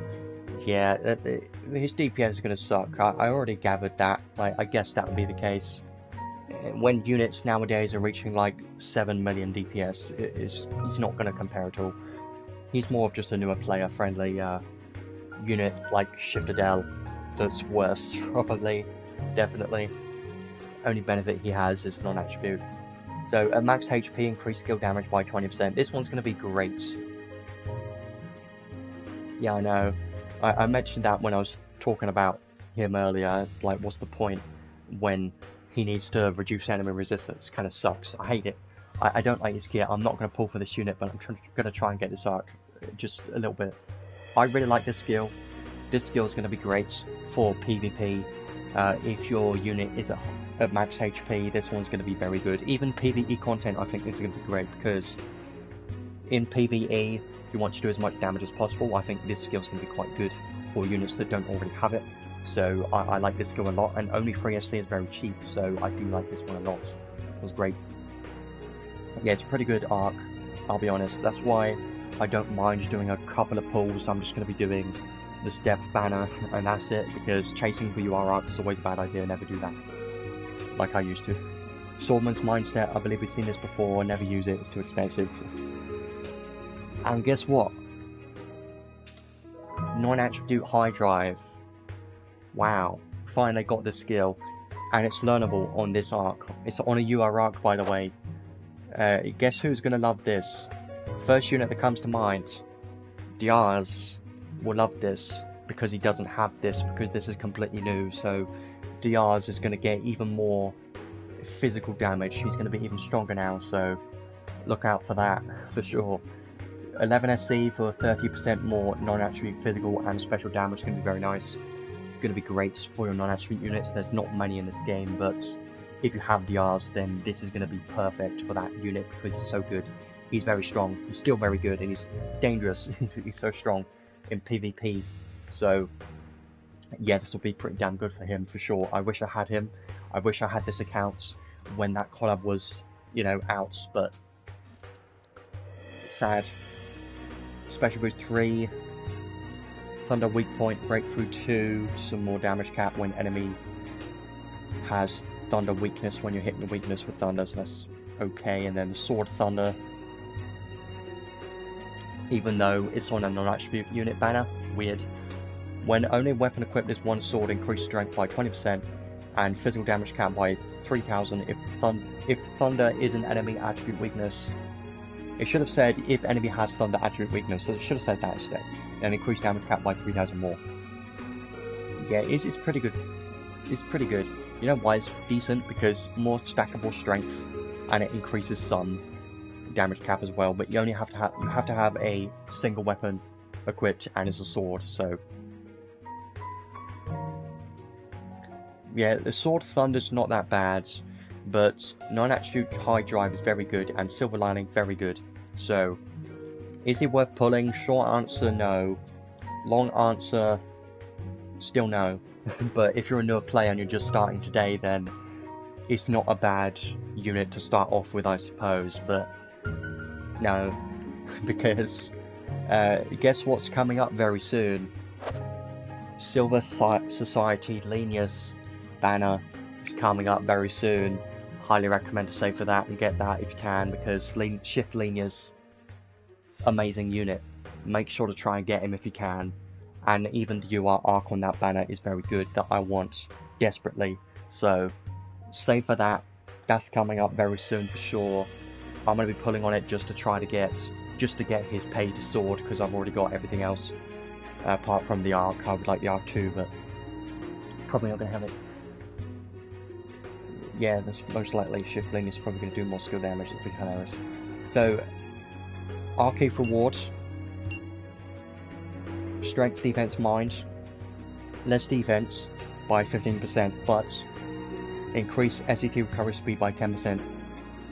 Yeah, his DPS is going to suck. I already gathered that. I guess that would be the case. When units nowadays are reaching like 7 million DPS, he's not going to compare at all. He's more of just a newer player-friendly unit like Shiftadel that's worse, probably, definitely. Only benefit he has is non-attribute. So at max HP, increased skill damage by 20%. This one's going to be great. Yeah, I know. I mentioned that when I was talking about him earlier. Like, what's the point when he needs to reduce enemy resistance? Kind of sucks. I hate it. I don't like his gear. I'm not going to pull for this unit, but I'm going to try and get this arc just a little bit. I really like this skill. This skill is going to be great for PvP. If your unit is at max HP, this one's going to be very good. Even PvE content, I think this is going to be great, because in PvE, you want to do as much damage as possible. I think this skill is going to be quite good for units that don't already have it. So I like this skill a lot, and only 3 SC is very cheap, so I do like this one a lot. It was great. Yeah, it's a pretty good arc, I'll be honest. That's why I don't mind doing a couple of pulls. I'm just going to be doing the Step Banner, and that's it, because chasing the UR arc is always a bad idea. Never do that, like I used to. Swordman's Mindset, I believe we've seen this before. Never use it, it's too expensive. And guess what? Non-attribute High Drive. Wow, finally got this skill, and it's learnable on this arc. It's on a UR arc, by the way. Guess who's gonna love this? First unit that comes to mind, Diaz will love this, because he doesn't have this, because this is completely new. So Diaz is gonna get even more physical damage. He's gonna be even stronger now, so look out for that, for sure. 11 SC for 30% more non-attribute physical and special damage is going to be very nice. Going to be great for your non-attribute units. There's not many in this game, but if you have Diaz, then this is going to be perfect for that unit because he's so good. He's very strong. He's still very good, and he's dangerous. He's so strong in PvP. So yeah, this will be pretty damn good for him for sure. I wish I had him. I wish I had this account when that collab was, you know, out, but sad. Special Boost 3, Thunder Weak Point, Breakthrough 2, some more damage cap when enemy has Thunder weakness when you're hitting the weakness with Thunder, so that's okay. And then the Sword Thunder, even though it's on a non-attribute unit banner, weird. When only weapon equipped is one sword, increase strength by 20% and physical damage cap by 3000 if Thunder is an enemy attribute weakness. It should have said if enemy has Thunder attribute weakness, so it should have said that instead. And increase damage cap by 3000 more. Yeah, it's pretty good. It's pretty good. You know why it's decent? Because more stackable strength, and it increases some damage cap as well. But you only have to have a single weapon equipped, and it's a sword. So yeah, the Sword Thunder's not that bad. But non-attribute High Drive is very good, and Silver Lining very good. So, is it worth pulling? Short answer, no. Long answer, still no. But if you're a newer player and you're just starting today, then it's not a bad unit to start off with, I suppose. But no, because guess what's coming up very soon? Silver Society Lenius banner is coming up very soon. Highly recommend to save for that and get that if you can, because Shift Lenius, amazing unit. Make sure to try and get him if you can. And even the UR arc on that banner is very good, that I want desperately. So save for that. That's coming up very soon for sure. I'm going to be pulling on it just to try to get his paid sword, because I've already got everything else apart from the arc. I would like the arc too, but probably not going to have it. Yeah, that's most likely. Shift Link is probably going to do more skill damage. It'll be hilarious. So, Archive rewards. Strength, defense, mind. Less defense by 15%, but increase SET recovery speed by 10%,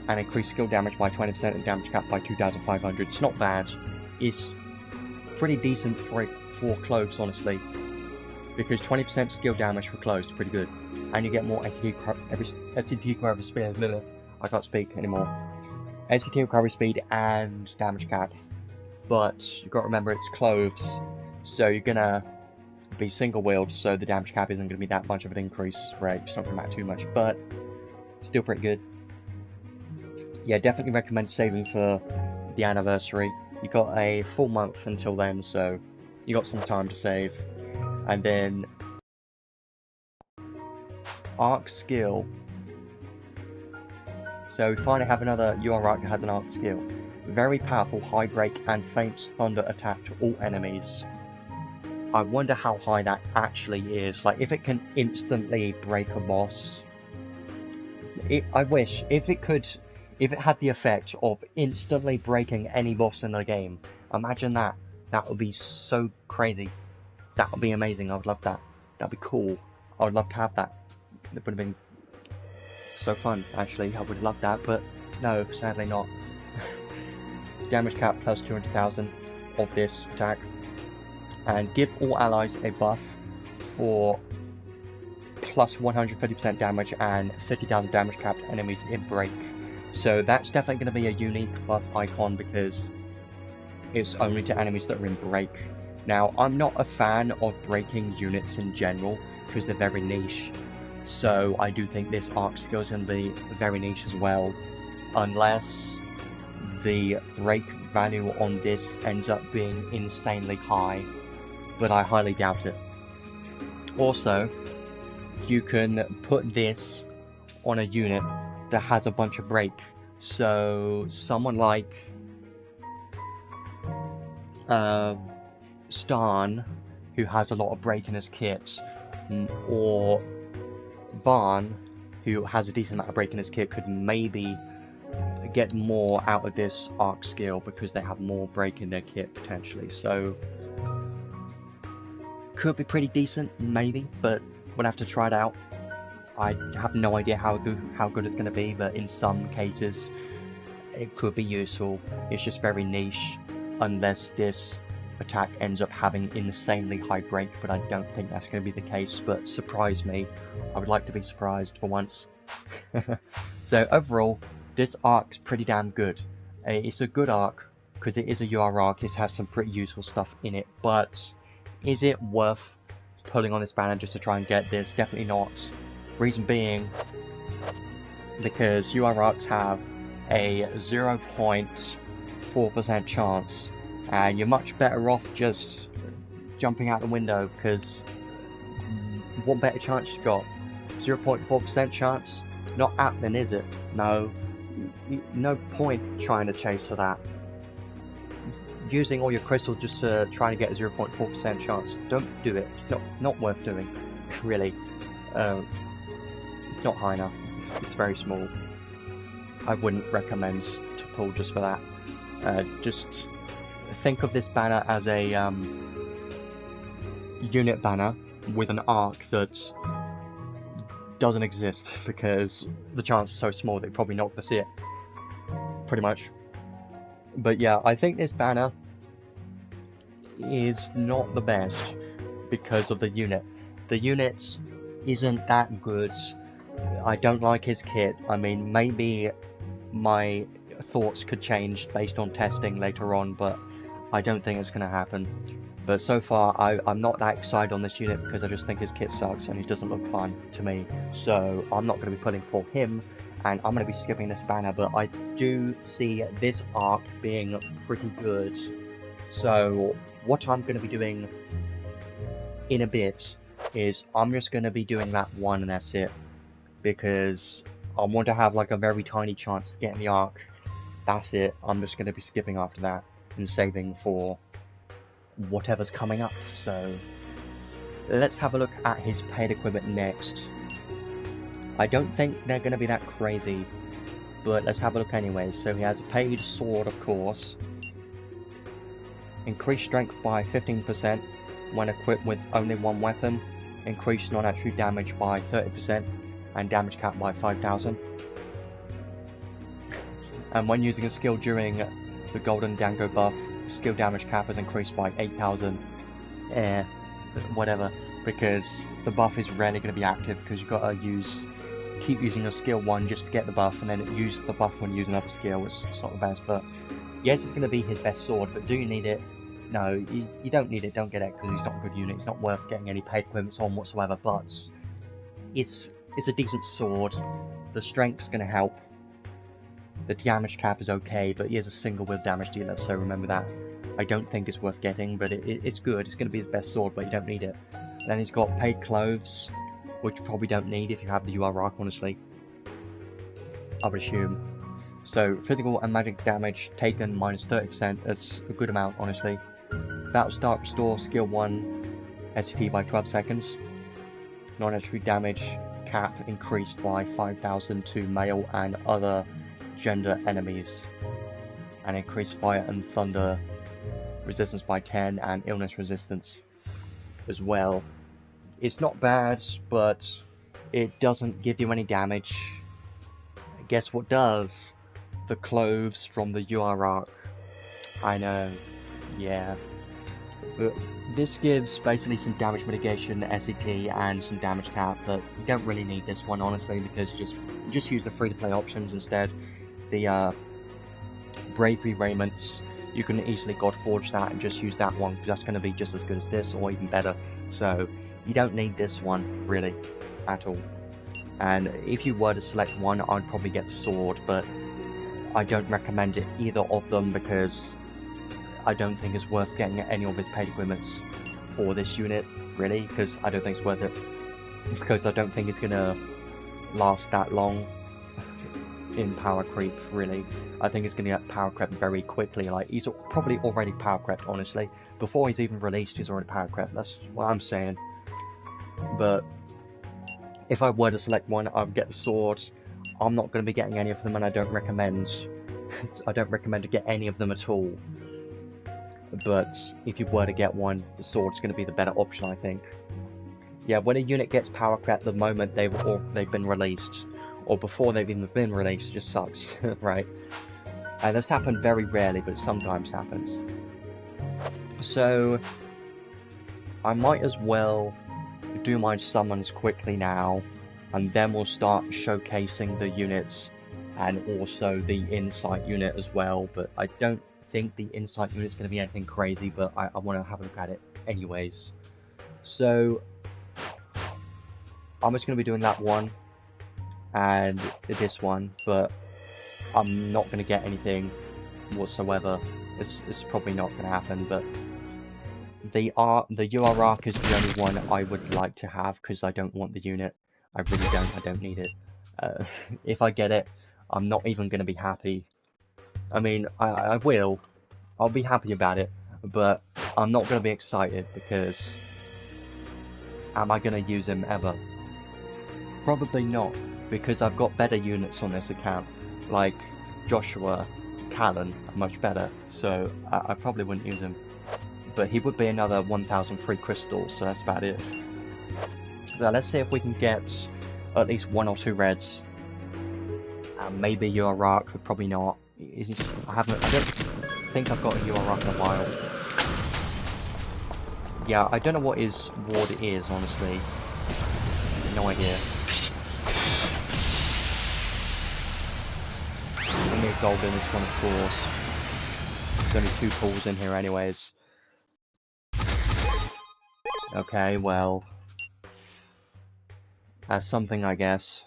and increase skill damage by 20% and damage cap by 2,500. It's not bad. It's pretty decent for cloaks, honestly, because 20% skill damage for cloaks is pretty good. And you get more SCT recovery speed. I can't speak anymore. SCT recovery speed and damage cap. But you've got to remember it's clothes, so you're gonna be single wheeled, so the damage cap isn't gonna be that much of an increase rate. It's not gonna matter too much, but still pretty good. Yeah, definitely recommend saving for the anniversary. You got a full month until then, so you got some time to save. And then arc skill. So we finally have another UR arc that has an arc skill. Very powerful high break and faint thunder attack to all enemies. I wonder how high that actually is. Like, if it can instantly break a boss. I wish if it had the effect of instantly breaking any boss in the game. Imagine that. That would be so crazy. That would be amazing. I would love that. That'd be cool. I would love to have that. It would have been so fun, actually. I would have loved that, but no, sadly not. damage cap plus 200,000 of this attack, and give all allies a buff for plus 150% damage and 50,000 damage cap to enemies in break. So that's definitely going to be a unique buff icon because it's only to enemies that are in break. Now, I'm not a fan of breaking units in general because they're very niche, so I do think this arc skill is going to be very niche as well, unless the break value on this ends up being insanely high, but I highly doubt it. Also, you can put this on a unit that has a bunch of break, so someone like Starn, who has a lot of break in his kit, or Barn, who has a decent amount of break in his kit, could maybe get more out of this arc skill because they have more break in their kit potentially. So could be pretty decent, maybe, but we'll have to try it out. I have no idea how good it's going to be, but in some cases it could be useful. It's just very niche unless this attack ends up having insanely high break, but I don't think that's going to be the case. But surprise me, I would like to be surprised for once. So overall, this arc's pretty damn good. It's a good arc because it is a UR arc. It has some pretty useful stuff in it, but is it worth pulling on this banner just to try and get this? Definitely not. Reason being, because UR arcs have a 0.4% chance, and you're much better off just jumping out the window, because what better chance you got? 0.4% chance? Not happening, is it? No. No point trying to chase for that. Using all your crystals just to try to get a 0.4% chance. Don't do it. It's not worth doing. Really. It's not high enough. It's very small. I wouldn't recommend to pull just for that. Just think of this banner as a unit banner with an arc that doesn't exist because the chance is so small that you're probably not going to see it. Pretty much. But yeah, I think this banner is not the best because of the unit. The unit isn't that good. I don't like his kit. I mean, maybe my thoughts could change based on testing later on, but I don't think it's going to happen. But so far, I'm not that excited on this unit because I just think his kit sucks and he doesn't look fun to me. So I'm not going to be pulling for him, and I'm going to be skipping this banner, but I do see this arc being pretty good. So what I'm going to be doing in a bit is I'm just going to be doing that one and that's it, because I want to have like a very tiny chance of getting the arc. That's it. I'm just going to be skipping after that and saving for whatever's coming up. So let's have a look at his paid equipment next. I don't think they're going to be that crazy, but let's have a look anyways. So he has a paid sword, of course. Increased strength by 15% when equipped with only one weapon. Increased non-attribute damage by 30%, and damage cap by 5,000. And when using a skill during the Golden Dango buff, skill damage cap is increased by 8,000. Whatever, because the buff is rarely going to be active because you've got to keep using your skill 1 just to get the buff, and then use the buff when you use another skill. It's not the best, but yes, it's going to be his best sword, but do you need it? No, you don't need it. Don't get it because he's not a good unit. It's not worth getting any paid equipment on whatsoever, but it's a decent sword. The strength's going to help. The damage cap is okay, but he is a single wield damage dealer, so remember that. I don't think it's worth getting, but it's good. It's going to be his best sword, but you don't need it. Then he's got paid clothes, which you probably don't need if you have the UR arc, honestly. I would assume. So, physical and magic damage taken minus 30%, that's a good amount, honestly. Battle start restore skill 1 SCT by 12 seconds. Non-attribute damage cap increased by 5,000 to male and other gender enemies. And increased fire and thunder resistance by 10 and illness resistance as well. It's not bad, but it doesn't give you any damage. Guess what does? The clothes from the UR arc. I know, yeah. But this gives basically some damage mitigation, SET, and some damage cap, but you don't really need this one, honestly, because just use the free-to-play options instead. The Bravery Raiments, you can easily God Forge that and just use that one, because that's going to be just as good as this, or even better. So, you don't need this one, really, at all. And if you were to select one, I'd probably get the sword, but I don't recommend it either of them, because I don't think it's worth getting any of his paid equipments for this unit, really, because I don't think it's worth it. Because I don't think it's gonna last that long in power creep, really. I think it's gonna get power crept very quickly. Like, he's probably already power crept, honestly. Before he's even released, he's already power crept. That's what I'm saying. But if I were to select one, I would get the sword. I'm not going to be getting any of them, and I don't recommend to get any of them at all. But if you were to get one, the sword's going to be the better option, I think. Yeah, when a unit gets power crept the moment they've been released, or before they've even been released, just sucks, right? And this happened very rarely, but it sometimes happens. So I might as well do my summons quickly now, and then we'll start showcasing the units and also the insight unit as well. But I don't think the insight unit is going to be anything crazy, but I want to have a look at it anyways. So I'm just going to be doing that one and this one, but I'm not going to get anything whatsoever. It's probably not going to happen, but the UR Arc is the only one I would like to have, because I don't want the unit. I really don't. I don't need it. If I get it, I'm not even going to be happy. I mean, I will. I'll be happy about it, but I'm not going to be excited, because am I going to use him ever? Probably not, because I've got better units on this account. Like Joshua, Callan are much better, so I probably wouldn't use him. But he would be another 1,000 free crystals, so that's about it. So let's see if we can get at least 1 or 2 reds. Maybe UR but probably not. I don't think I've got a UR in a while. Yeah, I don't know what his ward is, honestly. No idea. Only a gold in this one, of course. There's only 2 pools in here anyways. Okay, well, that's something, I guess.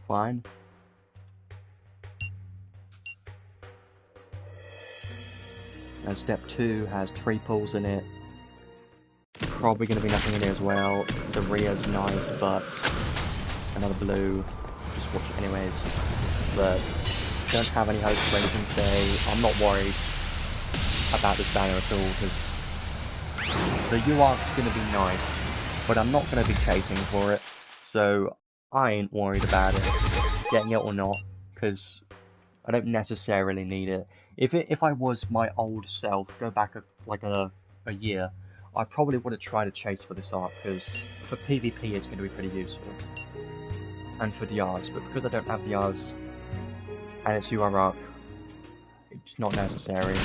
Fine. And step 2 has 3 pools in it. Probably going to be nothing in here as well. The Ria's nice, but another blue. Just watch it anyways. But don't have any hopes for anything today. I'm not worried about this banner at all, because the UARC's going to be nice, but I'm not going to be chasing for it, so I ain't worried about it, getting it or not, because I don't necessarily need it. If I was my old self, go back like a year, I probably would have tried to chase for this arc, because for PvP it's going to be pretty useful, and for DRs, but because I don't have DRs, and it's UR arc, it's not necessary.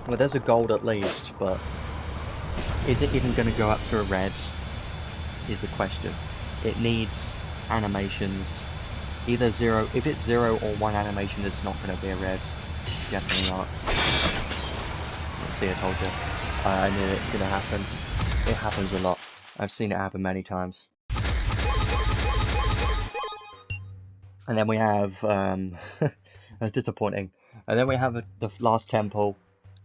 Well, there's a gold at least, but is it even going to go up to a red, is the question. It needs animations. Either 0, if it's 0 or 1 animation, it's not going to be a red. Definitely not. See, I told you. I knew it's going to happen. It happens a lot. I've seen it happen many times. And then we have, that's disappointing. And then we have the last temple.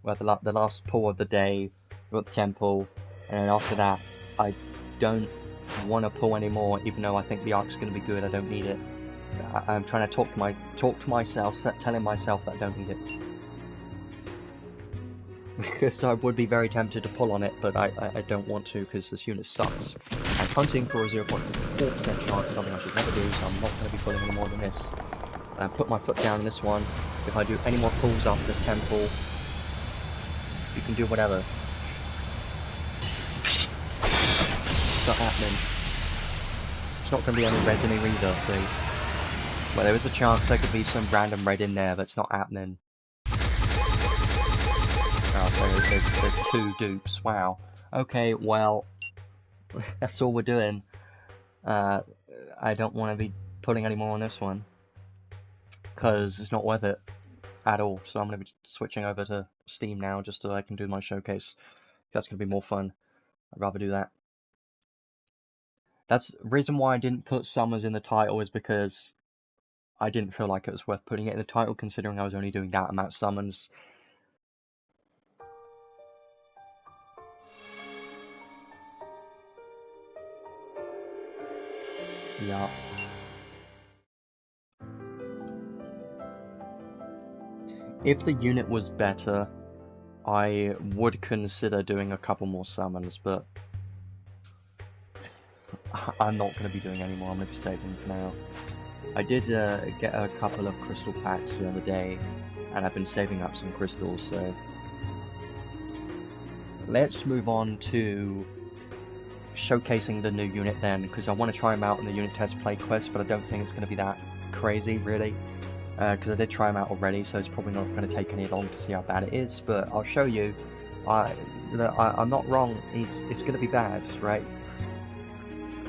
Well, the last pull of the day, we've got the temple, and then after that, I don't want to pull anymore, even though I think the arc's going to be good. I don't need it. I'm trying to talk to myself, telling myself that I don't need it. Because I would be very tempted to pull on it, but I don't want to, because this unit sucks. And hunting for a 0.4% chance is something I should never do, so I'm not going to be pulling any more than this. And I put my foot down in this one. If I do any more pulls after this temple, you can do whatever. It's not happening. It's not going to be any reds in here either, so Well, there is a chance there could be some random red in there, but it's not happening. Oh, so there's 2 dupes. Wow. Okay, well, that's all we're doing. I don't want to be putting any more on this one, because it's not worth it at all. So I'm going to be switching over to Steam now, just so I can do my showcase. That's going to be more fun. I'd rather do that. That's the reason why I didn't put Summers in the title, is because I didn't feel like it was worth putting it in the title, considering I was only doing that amount of summons. Yeah. If the unit was better, I would consider doing a couple more summons, but I'm not going to be doing any more. I'm going to be saving for now. I did get a couple of crystal packs the other day, and I've been saving up some crystals, so let's move on to showcasing the new unit then, because I want to try them out in the unit test play quest, but I don't think it's going to be that crazy, really, because I did try them out already, so it's probably not going to take any long to see how bad it is, but I'll show you. I'm not wrong, it's going to be bad, right?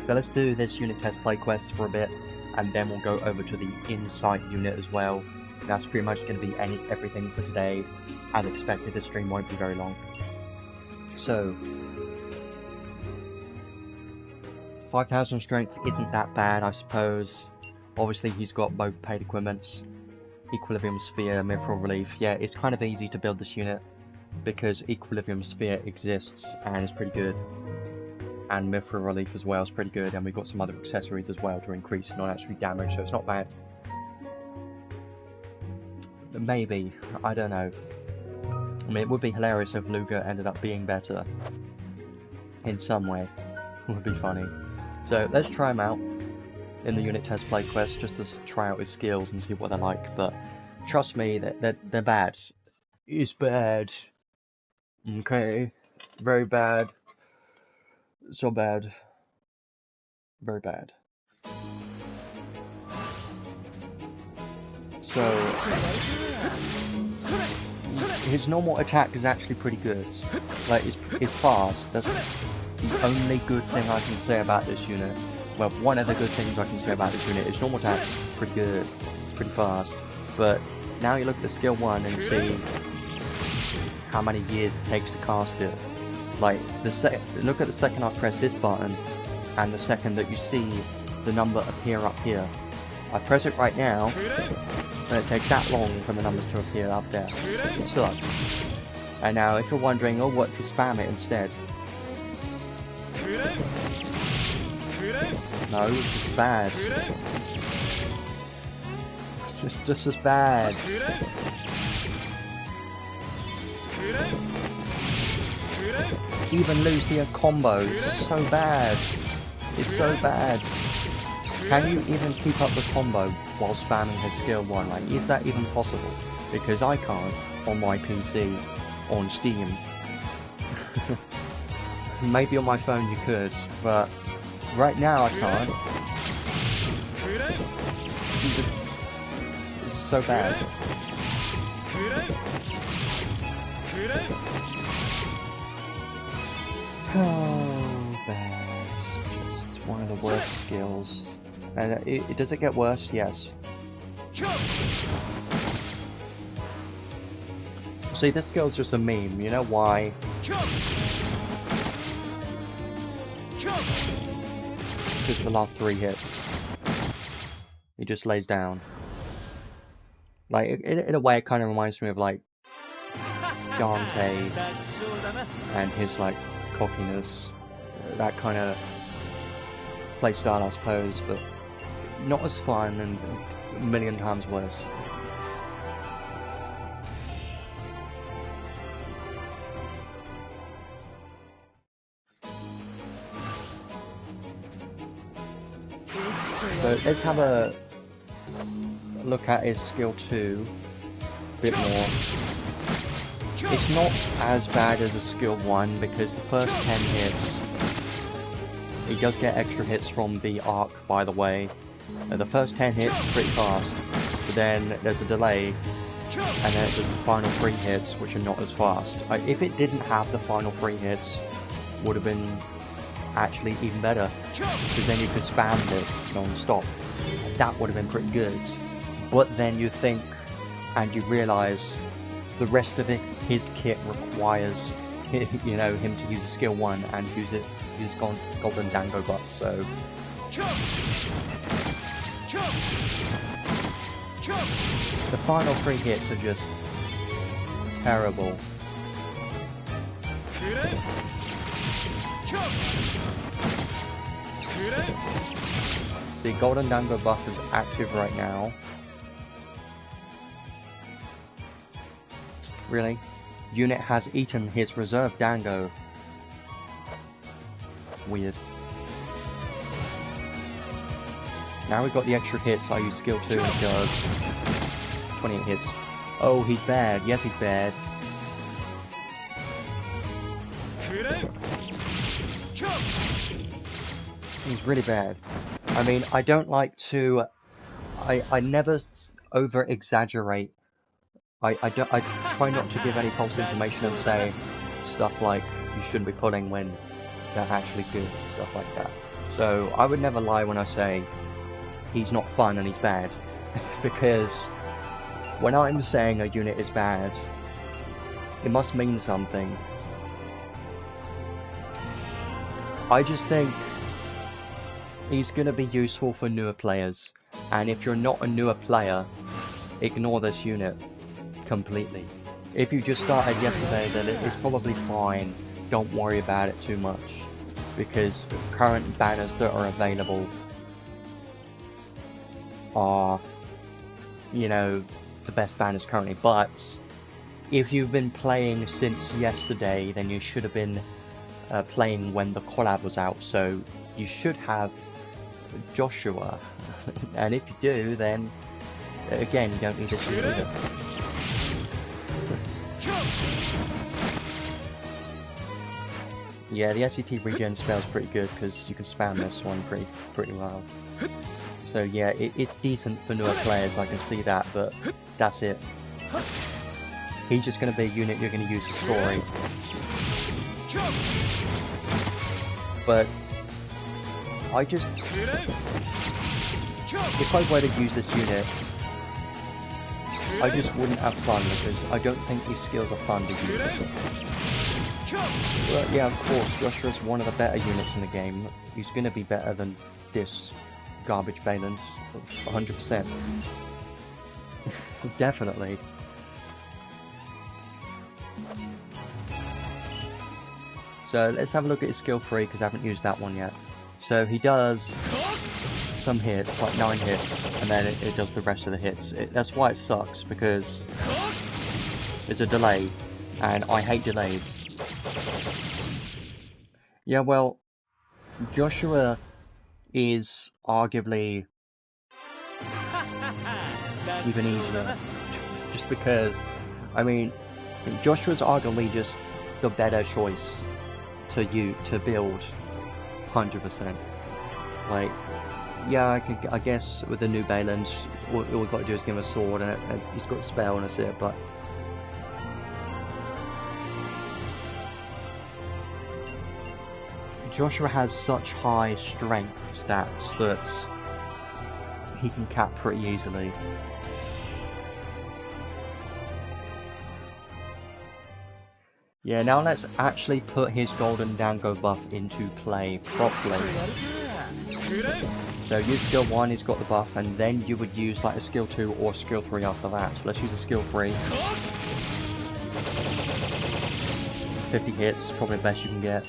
So let's do this unit test play quest for a bit, and then we'll go over to the Insight unit as well. That's pretty much going to be everything for today. As expected, this stream won't be very long. So, 5,000 strength isn't that bad, I suppose. Obviously, he's got both paid equipments. Equilibrium Sphere, Mithril Relief. Yeah, it's kind of easy to build this unit, because Equilibrium Sphere exists, and is pretty good. And Mithril Relief as well is pretty good, and we've got some other accessories as well to increase non-actual damage, so it's not bad. Maybe, I don't know. I mean, it would be hilarious if Luger ended up being better in some way. It would be funny. So let's try him out in the unit test play quest, just to try out his skills and see what they're like, but trust me, they're bad. It's bad. Okay, very bad. So bad. Very bad. So, his normal attack is actually pretty good. Like, it's fast. That's the only good thing I can say about this unit. Well, one of the good things I can say about this unit is normal attack is pretty good. It's pretty fast. But now you look at the skill 1 and see how many years it takes to cast it. Like, look at the second I press this button, and the second that you see the number appear up here. I press it right now, and it takes that long for the numbers to appear up there. It sucks. And now, if you're wondering, oh, what to spam it instead? No, it's just bad. Just as bad. Even lose the combos. It's so bad. It's so bad. Can you even keep up the combo while spamming his skill 1? Like, is that even possible? Because I can't on my PC, on Steam. Maybe on my phone you could, but right now I can't. It's so bad. Oh, bad. It's one of the worst skills. And does it get worse? Yes. See, this skill's just a meme. You know why? Because the last 3 hits, he just lays down. Like, in a way, it kind of reminds me of, like, Dante and his, like, cockiness. That kind of playstyle, I suppose, but not as fun and a million times worse. So let's have a look at his skill 2 a bit more. It's not as bad as a skill 1 because the first 10 hits, he does get extra hits from the arc, by the way, The first 10 hits pretty fast, but then there's a delay, and then it does the final 3 hits, which are not as fast. If it didn't have the final 3 hits, would have been actually even better, because then you could spam this non-stop. That would have been pretty good. But then you think, and you realise, the rest of his kit requires, you know, him to use a skill 1 and use Golden Dango buff, so... The final 3 hits are just terrible. See, Golden Dango buff is active right now. Really? Unit has eaten his reserve Dango. Weird. Now we've got the extra hits, I use skill 2 and it does 28 hits. Oh, he's bad. Yes, he's bad. He's really bad. I mean, I don't like to... I never over-exaggerate. I try not to give any false information and say stuff like you shouldn't be pulling when they're actually good and stuff like that. So I would never lie when I say he's not fun and he's bad, because when I'm saying a unit is bad, it must mean something. I just think he's going to be useful for newer players, and if you're not a newer player, ignore this unit completely. If you just started yesterday, then it's probably fine, don't worry about it too much, because the current banners that are available are, you know, the best banners currently. But if you've been playing since yesterday, then you should have been playing when the collab was out, so you should have Joshua. And if you do, then again, you don't need this unit either. Yeah, the SCT regen spell is pretty good because you can spam this one pretty well. So yeah, it's decent for newer players, I can see that, but that's it. He's just going to be a unit you're going to use for story. But I just... if I were to use this unit, I just wouldn't have fun, because I don't think these skills are fun to use. But yeah, of course, Joshua's one of the better units in the game. He's going to be better than this garbage Beyland, 100%. Definitely. So let's have a look at his skill 3, because I haven't used that one yet. So he does some hits, like 9 hits, and then it does the rest of the hits. That's why it sucks, because it's a delay, and I hate delays. Yeah, well, Joshua is arguably even easier, just because, I mean, Joshua's arguably just the better choice to build, 100%. Like, yeah, I guess with the new Beyland, all we've got to do is give him a sword, and he's got a spell, and that's it, but... Joshua has such high strength stats that he can cap pretty easily. Yeah, now let's actually put his Golden Dango buff into play properly. So use skill 1, he's got the buff, and then you would use like a skill 2 or skill 3 after that. So let's use a skill 3. 50 hits, probably the best you can get.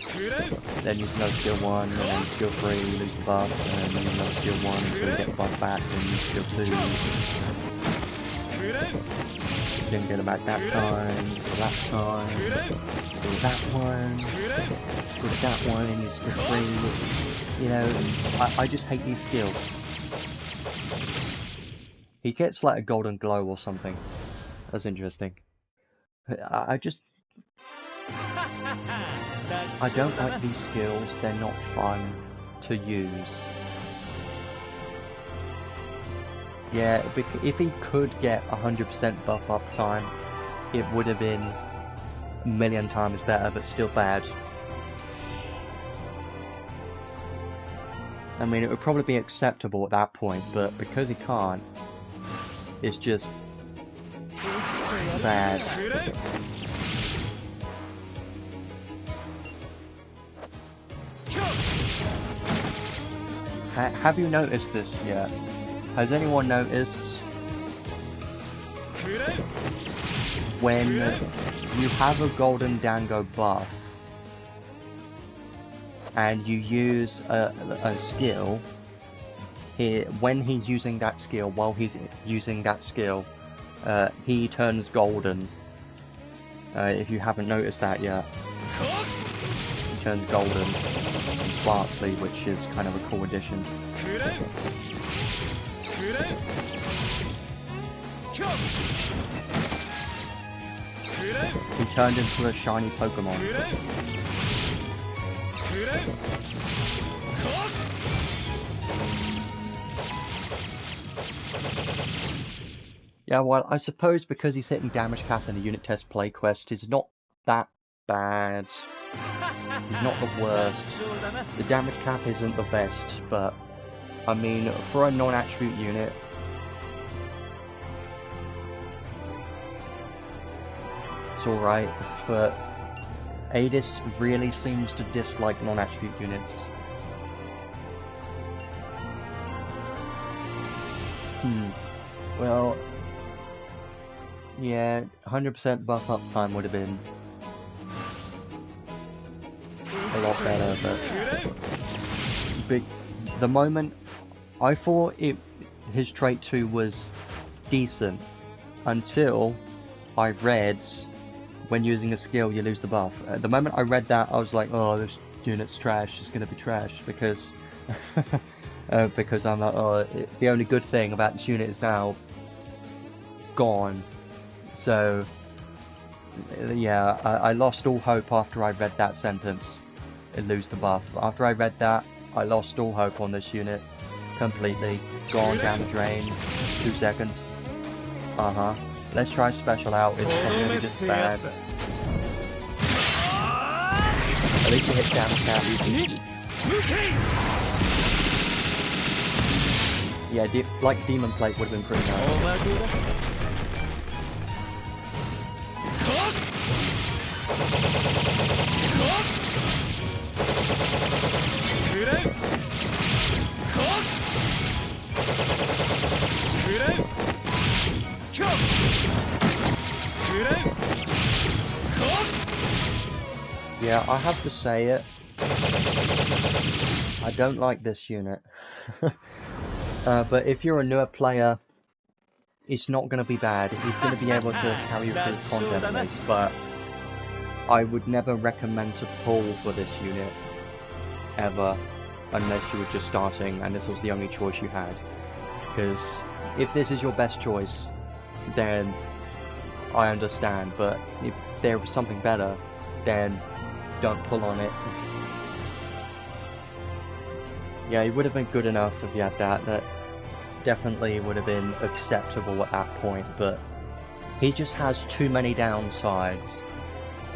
Then use another skill 1, and then skill 3, lose the buff, and then use another skill 1 until you get the buff back, then use skill 2. Didn't get it back that time, so that time, so that one, with that one, and use skill 3. You know, I just hate these skills. He gets like a golden glow or something. That's interesting. I don't like these skills, they're not fun to use. Yeah, if he could get 100% buff up time, it would have been a million times better, but still bad. I mean, it would probably be acceptable at that point, but because he can't, it's just bad. Have you noticed this yet? Has anyone noticed when you have a golden dango buff and you use a skill, when he's using that skill, while he's using that skill, he turns golden. If you haven't noticed that yet, he turns golden and sparkly, which is kind of a cool addition. He turned into a shiny Pokemon. Yeah, well, I suppose because he's hitting damage cap in the unit test play quest, he's not that bad. He's not the worst. The damage cap isn't the best, but I mean, for a non-attribute unit, it's alright, but Adis really seems to dislike non-attribute units. Well, yeah, 100% buff up time would have been a lot better, but the moment I thought his trait 2 was decent until I read when using a skill you lose the buff. The moment I read that, I was like, oh, this unit's trash, it's gonna be trash, because because I'm like, oh, the only good thing about this unit is now gone. So yeah, I lost all hope after I read that sentence, lose the buff. After I read that, I lost all hope on this unit completely. Gone down the drain. 2 seconds. Let's try special out. It's probably just bad. At least it hit damage cap. Yeah, like Demon Plate would have been pretty nice. Yeah, I have to say it. I don't like this unit. But if you're a newer player, it's not going to be bad. He's going to be able to carry you through content list, but I would never recommend to pull for this unit, ever, unless you were just starting and this was the only choice you had. Because if this is your best choice, then I understand, but if there was something better, then don't pull on it. Yeah, he would have been good enough if you had that. That definitely would have been acceptable at that point, but he just has too many downsides.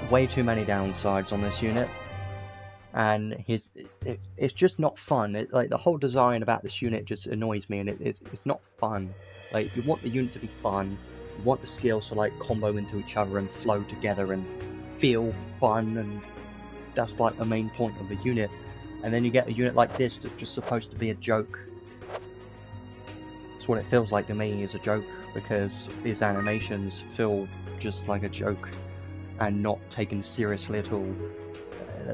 Way too many downsides on this unit. And it's just not fun. Like, the whole design about this unit just annoys me, and it's not fun. Like, you want the unit to be fun, you want the skills to like combo into each other and flow together and feel fun, and that's like the main point of the unit. And then you get a unit like this that's just supposed to be a joke. That's what it feels like to me, is a joke, because his animations feel just like a joke and not taken seriously at all.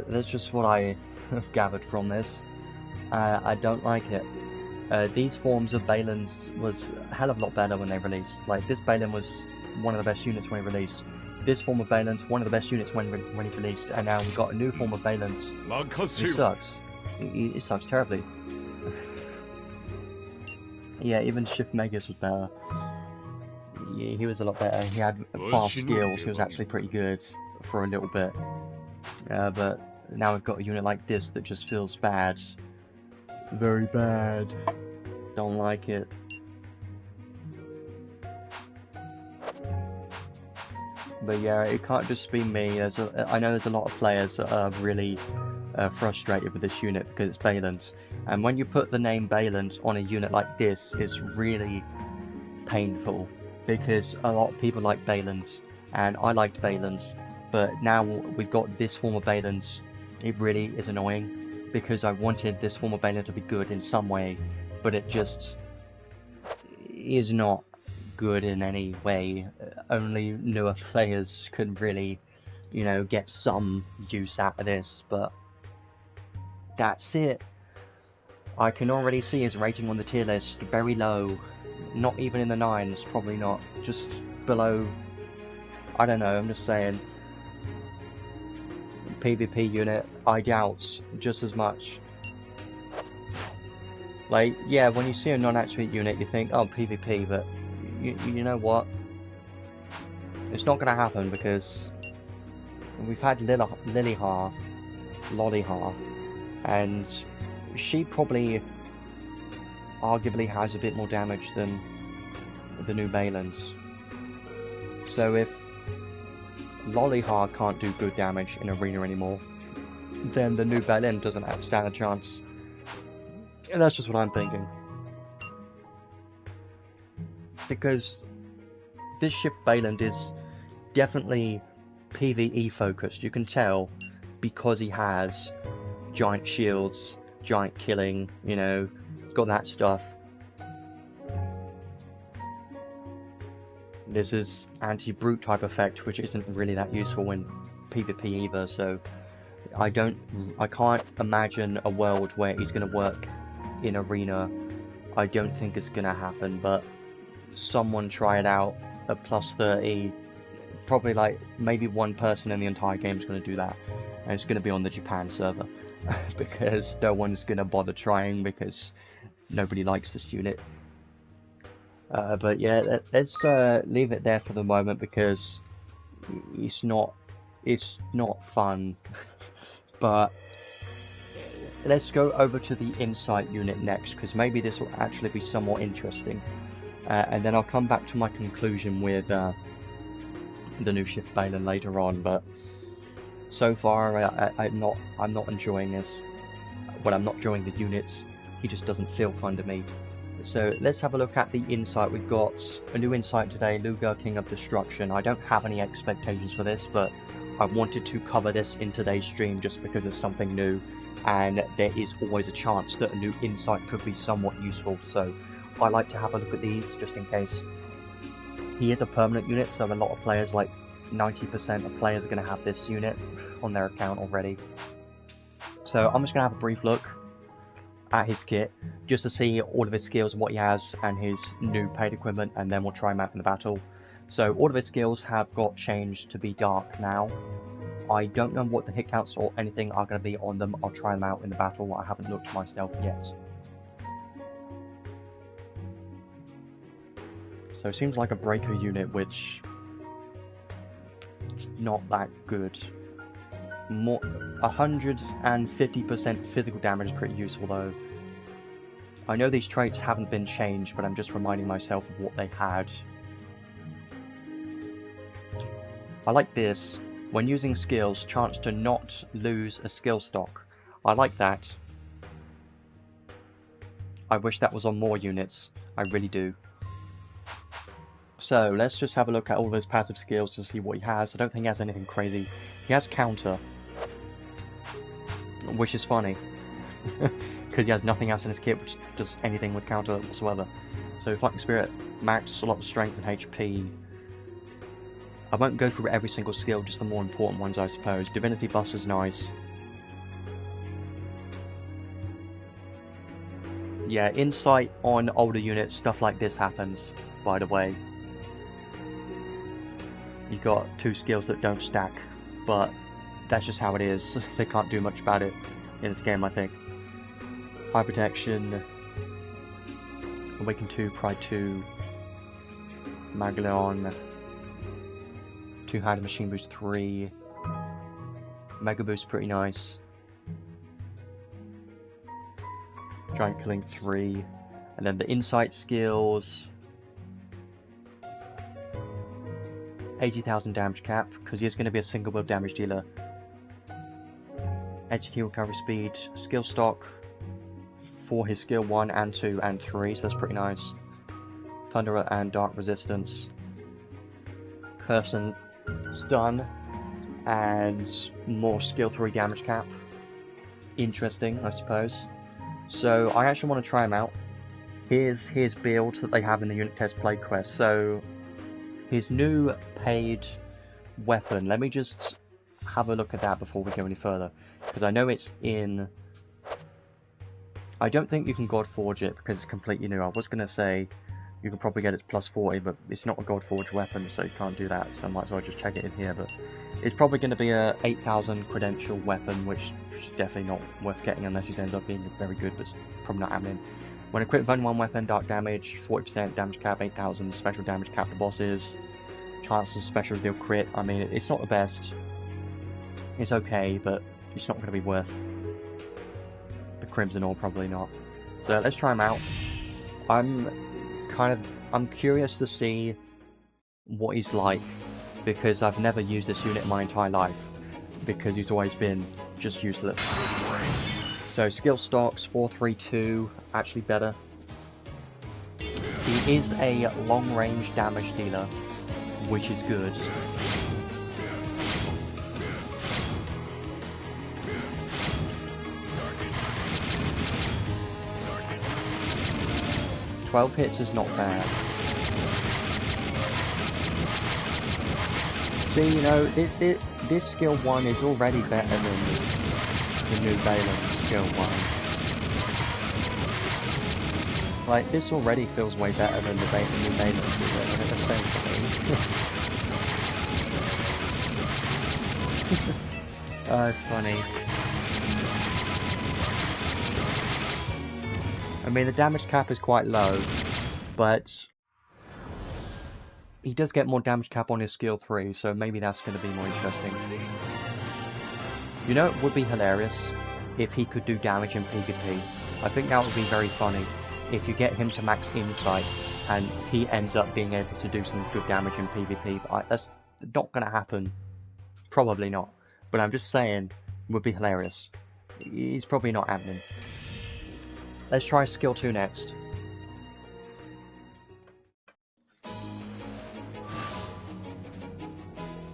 That's just what I have gathered from this. I don't like it. These forms of Beylands was a hell of a lot better when they released. Like, this Beyland was one of the best units when it released. This form of Beyland, one of the best units when it released, and now we've got a new form of Beyland. It sucks. It sucks terribly. Yeah, even Shift Megas was better. Yeah, he was a lot better. He had fast skills. He was actually pretty good for a little bit. But now we've got a unit like this that just feels bad. Very bad. Don't like it. But yeah, it can't just be me. I know there's a lot of players that are really frustrated with this unit because it's Beyland. And when you put the name Beyland on a unit like this, it's really painful because a lot of people like Beyland, and I liked Beyland, but now we've got this form of Beyland. It really is annoying because I wanted this form of Beyland to be good in some way, but it just is not good in any way. Only newer players could really, you know, get some use out of this, but that's it. I can already see his rating on the tier list very low, not even in the 9s, probably not, just below, I don't know, I'm just saying. PvP unit, I doubt just as much. Like, yeah, when you see a non-attribute unit, you think, oh, PvP, but you know what? It's not gonna happen because we've had Lollyhar, and she probably arguably has a bit more damage than the new Beyland. So if Lollyhar can't do good damage in Arena anymore, then the new Beyland doesn't stand a chance. And that's just what I'm thinking. Because this shift Beyland is definitely PvE focused, you can tell, because he has giant shields, giant killing, you know, got that stuff. This is anti-brute type effect, which isn't really that useful in PvP either, so I can't imagine a world where he's going to work in Arena. I don't think it's going to happen, but someone try it out at plus 30, probably like maybe one person in the entire game is going to do that, and it's going to be on the Japan server, because no one's going to bother trying because nobody likes this unit. But yeah, let's leave it there for the moment because it's not fun. But let's go over to the Insight unit next, because maybe this will actually be somewhat interesting. And then I'll come back to my conclusion with the new Shift Beyland later on. But so far, I'm not enjoying this. Well, I'm not enjoying the units. He just doesn't feel fun to me. So let's have a look at the Insight. We've got a new Insight today, Luger, King of Destruction. I don't have any expectations for this, but I wanted to cover this in today's stream just because it's something new, and there is always a chance that a new Insight could be somewhat useful, so I like to have a look at these just in case. He is a permanent unit, so a lot of players, like 90% of players, are going to have this unit on their account already. So I'm just going to have a brief look at his kit, just to see all of his skills and what he has, and his new paid equipment, and then we'll try him out in the battle. So all of his skills have got changed to be dark now. I don't know what the hit counts or anything are going to be on them. I'll try them out in the battle. I haven't looked myself yet. So it seems like a breaker unit, which is not that good. 150% physical damage is pretty useful though. I know these traits haven't been changed, but I'm just reminding myself of what they had. I like this. When using skills, chance to not lose a skill stock. I like that. I wish that was on more units. I really do. So let's just have a look at all of his passive skills to see what he has. I don't think he has anything crazy. He has counter, which is funny, because he has nothing else in his kit which does anything with counter whatsoever. So Fighting Spirit, max a lot of strength and HP. I won't go through every single skill, just the more important ones I suppose. Divinity Buster's nice. Yeah, Insight on older units, stuff like this happens, by the way. You got two skills that don't stack, but that's just how it is. They can't do much about it in this game, I think. High Protection, Awaken 2, Pride 2, Magellan, 2-handed Machine Boost 3, Mega Boost pretty nice, Giant Killing 3, and then the Insight skills, 80,000 damage cap, because he is going to be a single build damage dealer. HT recovery speed, skill stock for his skill 1 and 2 and 3, so that's pretty nice. Thunder and dark resistance. Curse and stun, and more skill 3 damage cap. Interesting, I suppose. So I actually want to try him out. Here's his build that they have in the unit test play quest. So his new paid weapon, let me just have a look at that before we go any further, because I know it's in... I don't think you can God Forge it because it's completely new. I was going to say you can probably get it plus 40, but it's not a God Forge weapon, so you can't do that, so I might as well just check it in here. But it's probably going to be a 8,000 credential weapon, which is definitely not worth getting unless it ends up being very good, but it's probably not happening. When equipped with only one weapon, dark damage, 40% damage cap, 8,000 special damage cap to bosses, chance of special reveal crit. I mean, it's not the best. It's okay, but it's not going to be worth the Crimson Ore, probably not. So let's try him out. I'm curious to see what he's like, because I've never used this unit in my entire life, because he's always been just useless. So skill stocks 432, actually better. He is a long range damage dealer, which is good. "12 hits is not bad." See, you know, this skill 1 is already better than the new Beyland skill 1. Like, this already feels way better than the new Beyland skill 1, essentially. Oh, it's funny. I mean, the damage cap is quite low, but he does get more damage cap on his skill 3, so maybe that's going to be more interesting. You know, it would be hilarious if he could do damage in PvP. I think that would be very funny if you get him to max insight and he ends up being able to do some good damage in PvP. But that's not going to happen. Probably not. But I'm just saying, it would be hilarious. It's probably not happening. Let's try skill 2 next.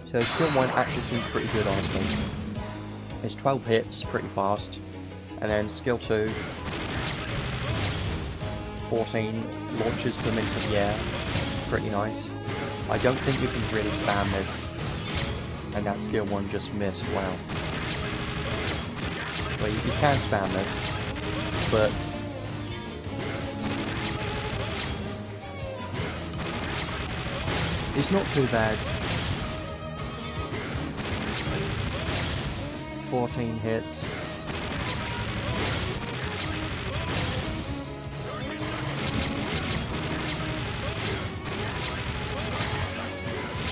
So skill 1 actually seems pretty good, honestly. It's 12 hits, pretty fast. And then skill 2, 14 launches them into the air. Pretty nice. I don't think you can really spam this. And that skill 1 just missed, wow. Well, you can spam this, but it's not too bad. 14 hits.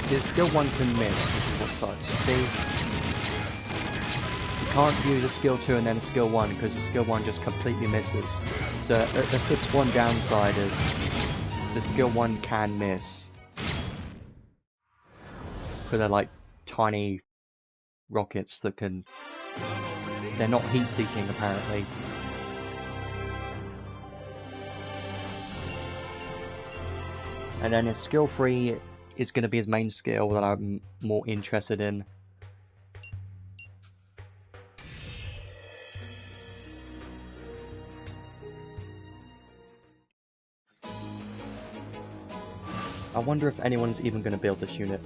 The skill 1 can miss, which is what sucks. You see, you can't use a skill 2 and then a skill 1 because the skill 1 just completely misses. So that's just one downside, is the skill 1 can miss. Because they're like tiny rockets that can... They're not heat-seeking, apparently. And then his skill 3 is going to be his main skill that I'm more interested in. I wonder if anyone's even going to build this unit.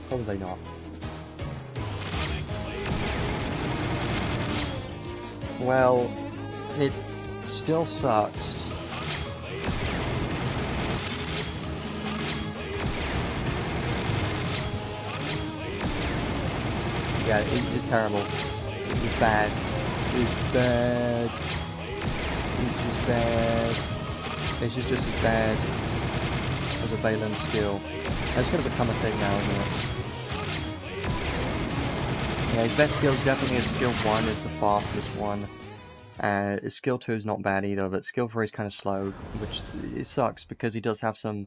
Probably not. Well, it still sucks. Yeah, it's terrible. It's bad. It's bad. It's just bad. This is just as bad as a Beyland skill. That's going to become a thing now, isn't it? Yeah, his best skill is definitely his skill 1 is the fastest one. His skill 2 is not bad either, but skill 3 is kind of slow, which it sucks because he does have some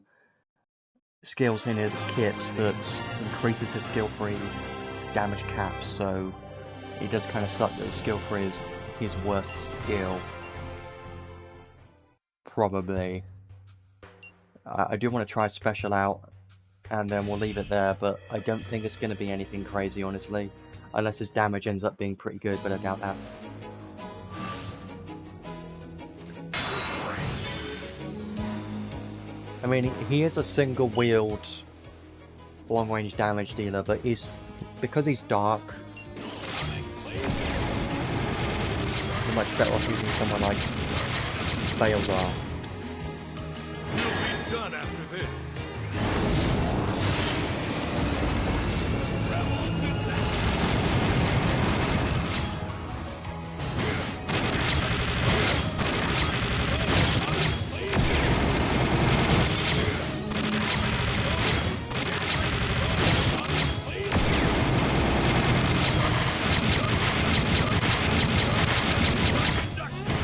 skills in his kits that increases his skill 3 damage cap, so it does kind of suck that skill 3 is his worst skill. Probably. I do want to try special out, and then we'll leave it there, but I don't think it's going to be anything crazy, honestly. Unless his damage ends up being pretty good, but I doubt that. I mean, he is a single-wheeled long-range damage dealer, but because he's dark, you're much better off using someone like Beyland. You'll be done after this.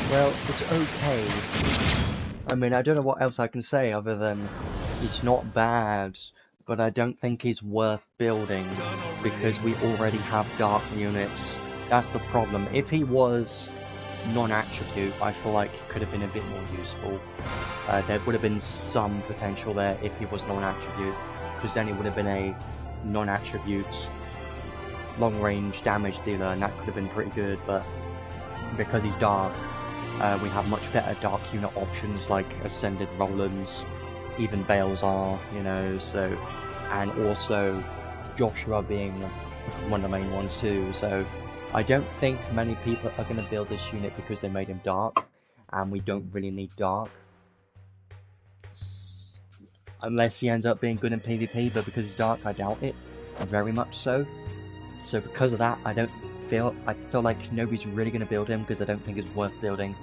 Well, it's okay. I mean, I don't know what else I can say other than it's not bad, but I don't think he's worth building because we already have dark units. That's the problem. If he was non-attribute, I feel like he could have been a bit more useful. There would have been some potential there if he was non-attribute, because then he would have been a non-attribute long-range damage dealer, and that could have been pretty good, but because he's dark, we have much better dark unit options like Ascended Rolands, even Balezar, you know, so, and also Joshua being one of the main ones too, so I don't think many people are going to build this unit because they made him dark, and we don't really need dark. Unless he ends up being good in PvP, but because he's dark, I doubt it, very much so. So because of that, I feel like nobody's really going to build him because I don't think it's worth building.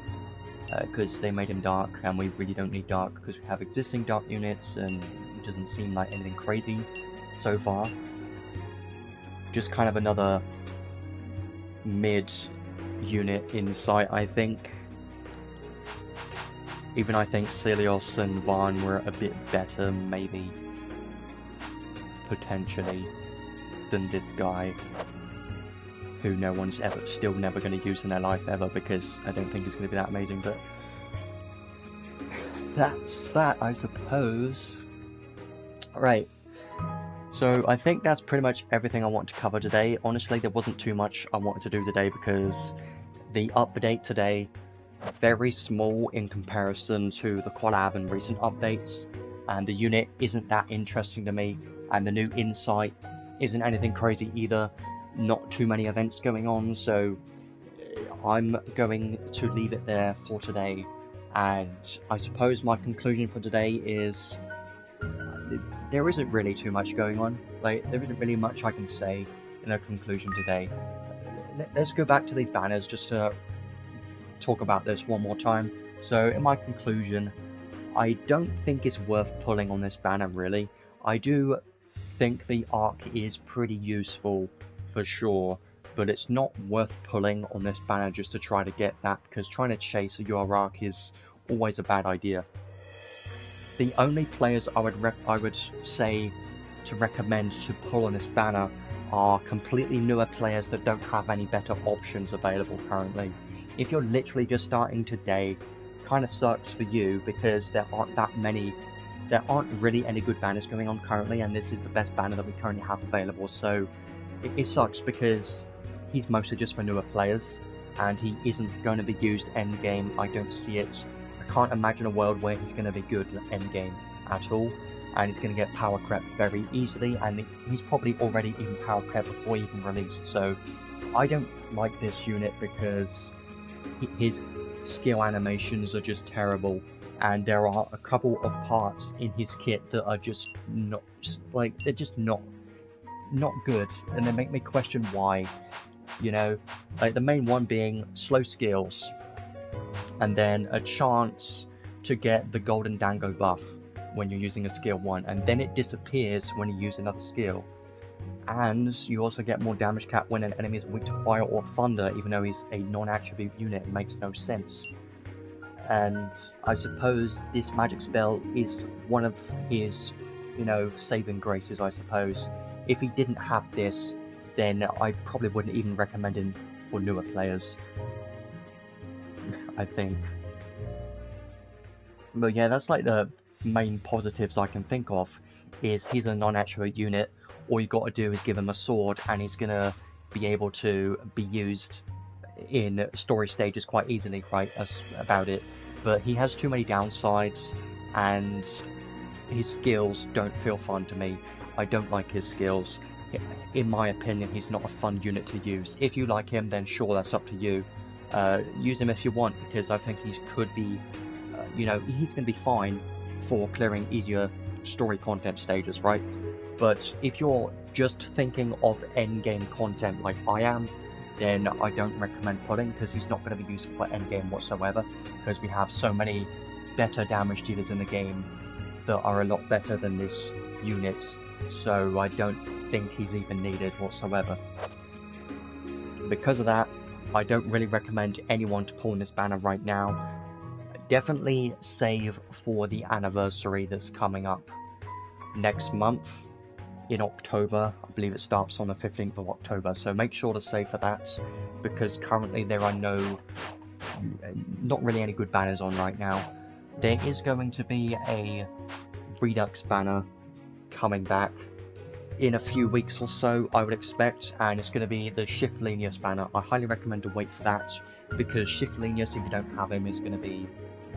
Because they made him dark, and we really don't need dark because we have existing dark units, and it doesn't seem like anything crazy so far. Just kind of another mid unit in sight, I think. Even I think Celios and Vaughn were a bit better, maybe, potentially, than this guy, who no one's still never going to use in their life ever, because I don't think it's going to be that amazing, but that's that, I suppose. Right, so I think that's pretty much everything I want to cover today. Honestly, there wasn't too much I wanted to do today, because the update today, very small in comparison to the collab and recent updates, and the unit isn't that interesting to me, and the new insight isn't anything crazy either. Not too many events going on, so I'm going to leave it there for today. And I suppose my conclusion for today is there isn't really too much going on. Like, there isn't really much I can say in a conclusion today. Let's go back to these banners just to talk about this one more time. So in my conclusion, I don't think it's worth pulling on this banner really. I do think the arc is pretty useful for sure, but it's not worth pulling on this banner just to try to get that, because trying to chase a UR arc is always a bad idea. The only players I would say to recommend to pull on this banner are completely newer players that don't have any better options available currently. If you're literally just starting today, kind of sucks for you because there aren't really any good banners going on currently, and this is the best banner that we currently have available, so it sucks because he's mostly just for newer players, and he isn't going to be used endgame. I don't see it. I can't imagine a world where he's going to be good endgame at all, and he's going to get power crept very easily, and he's probably already even power crept before he even released, so I don't like this unit because his skill animations are just terrible, and there are a couple of parts in his kit that are just not, they're just not good, and they make me question why, you know, like the main one being slow skills, and then a chance to get the golden dango buff when you're using a skill 1, and then it disappears when you use another skill, and you also get more damage cap when an enemy is weak to fire or thunder, even though he's a non-attribute unit. It makes no sense. And I suppose this magic spell is one of his, you know, saving graces, I suppose. If he didn't have this, then I probably wouldn't even recommend him for newer players, I think. But yeah, that's like the main positives I can think of, is he's a non-attribute unit. All you got to do is give him a sword and he's gonna be able to be used in story stages quite easily, right? That's about it. But he has too many downsides, and his skills don't feel fun to me. I don't like his skills. In my opinion, he's not a fun unit to use. If you like him, then sure, that's up to you. Use him if you want, because I think he could be, you know, he's going to be fine for clearing easier story content stages, right? But if you're just thinking of endgame content like I am, then I don't recommend putting, because he's not going to be useful for endgame whatsoever, because we have so many better damage dealers in the game that are a lot better than this unit, so I don't think he's even needed whatsoever. Because of that, I don't really recommend anyone to pull in this banner right now. Definitely save for the anniversary that's coming up next month in October. I believe it starts on the 15th of October, so make sure to save for that, because currently there are not really any good banners on right now. There is going to be a Redux banner coming back in a few weeks or so, I would expect, and it's going to be the Shift Lenius banner. I highly recommend to wait for that, because Shift Lenius, if you don't have him, is going to be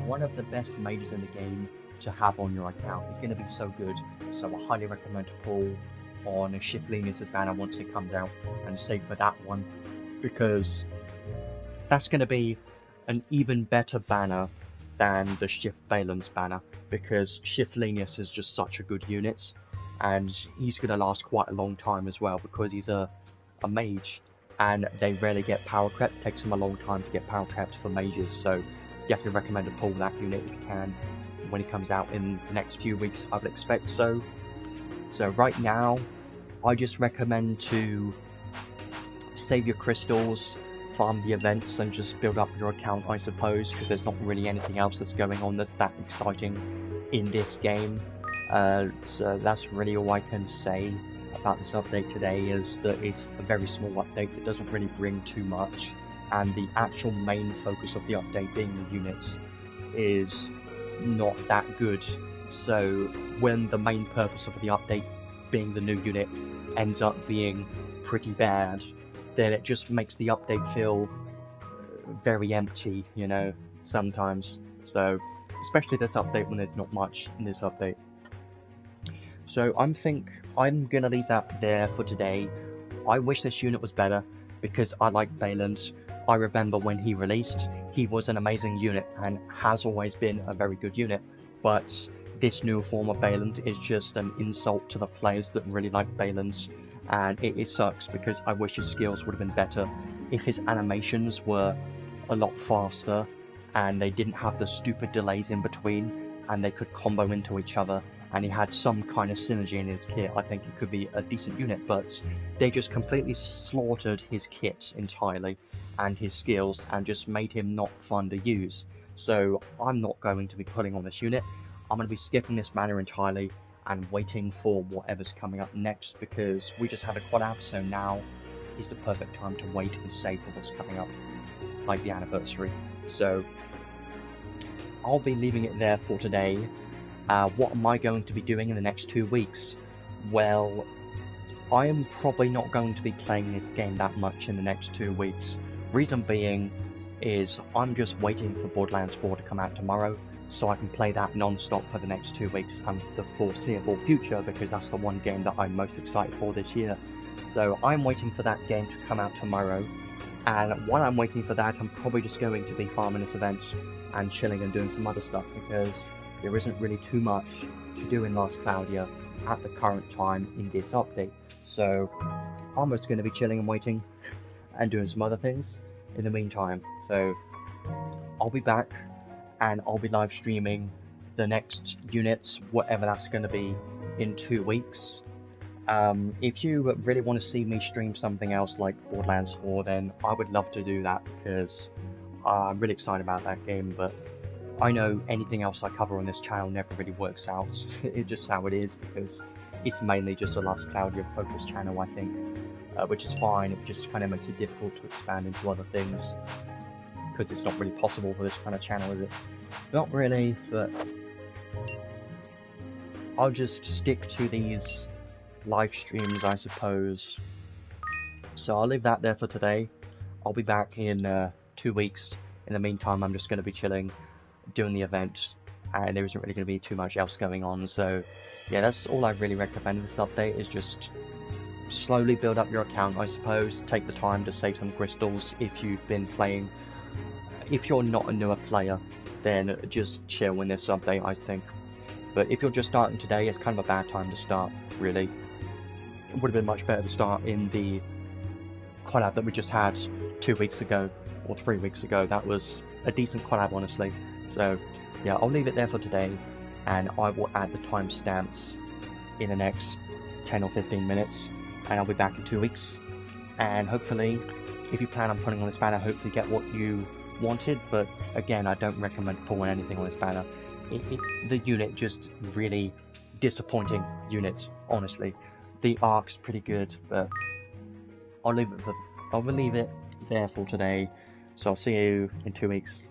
one of the best mages in the game to have on your account. He's going to be so good, so I highly recommend to pull on a Shift Lenius' banner once it comes out, and save for that one, because that's going to be an even better banner than the Shift Beyland's banner, because Shift Lenius is just such a good unit, and he's going to last quite a long time as well, because he's a mage, and they rarely get power crept. It takes them a long time to get power crept for mages, so definitely recommend to pull that unit if you can when it comes out in the next few weeks, I would expect so. So right now, I just recommend to save your crystals, farm the events, and just build up your account, I suppose, because there's not really anything else that's going on that's that exciting in this game. So that's really all I can say about this update today, is that it's a very small update that doesn't really bring too much, and the actual main focus of the update being the units is not that good. So when the main purpose of the update being the new unit ends up being pretty bad, then it just makes the update feel very empty, you know, sometimes. So especially this update, when there's not much in this update. So I'm gonna leave that there for today. I wish this unit was better, because I like Beyland. I remember when he released, he was an amazing unit and has always been a very good unit, but this new form of Beyland is just an insult to the players that really like Beyland, and it sucks, because I wish his skills would have been better if his animations were a lot faster and they didn't have the stupid delays in between, and they could combo into each other, and he had some kind of synergy in his kit. I think it could be a decent unit, but they just completely slaughtered his kit entirely and his skills, and just made him not fun to use. So I'm not going to be putting on this unit. I'm going to be skipping this banner entirely and waiting for whatever's coming up next, because we just had a collab, so now is the perfect time to wait and save for what's coming up, like the anniversary. So I'll be leaving it there for today. What am I going to be doing in the next 2 weeks? Well, I am probably not going to be playing this game that much in the next 2 weeks. Reason being is I'm just waiting for Borderlands 4 to come out tomorrow, so I can play that non-stop for the next 2 weeks and the foreseeable future, because that's the one game that I'm most excited for this year. So I'm waiting for that game to come out tomorrow, and while I'm waiting for that, I'm probably just going to be farming this event and chilling and doing some other stuff, because there isn't really too much to do in Last Cloudia at the current time in this update. So I'm just going to be chilling and waiting and doing some other things in the meantime. So I'll be back, and I'll be live streaming the next units, whatever that's going to be, in 2 weeks. If you really want to see me stream something else like Borderlands 4, then I would love to do that, because I'm really excited about that game, but I know anything else I cover on this channel never really works out. It's just how it is, because it's mainly just a Lost Cloudia focused channel, I think, which is fine. It just kind of makes it difficult to expand into other things, because it's not really possible for this kind of channel, is it? Not really, but I'll just stick to these live streams, I suppose. So I'll leave that there for today. I'll be back in 2 weeks. In the meantime, I'm just going to be chilling, doing the event, and there isn't really going to be too much else going on. So yeah, that's all I really recommend in this update, is just slowly build up your account, I suppose. Take the time to save some crystals if you've been playing. If you're not a newer player, then just chill in this update, I think. But if you're just starting today, it's kind of a bad time to start, really. It would have been much better to start in the collab that we just had 2 weeks ago, or 3 weeks ago. That was a decent collab, honestly. So yeah, I'll leave it there for today, and I will add the timestamps in the next 10 or 15 minutes, and I'll be back in 2 weeks. And hopefully, if you plan on putting on this banner, hopefully get what you wanted. But again, I don't recommend pulling anything on this banner. The unit just really disappointing unit, honestly. The arc's pretty good, but I'll leave it there for today. So I'll see you in 2 weeks.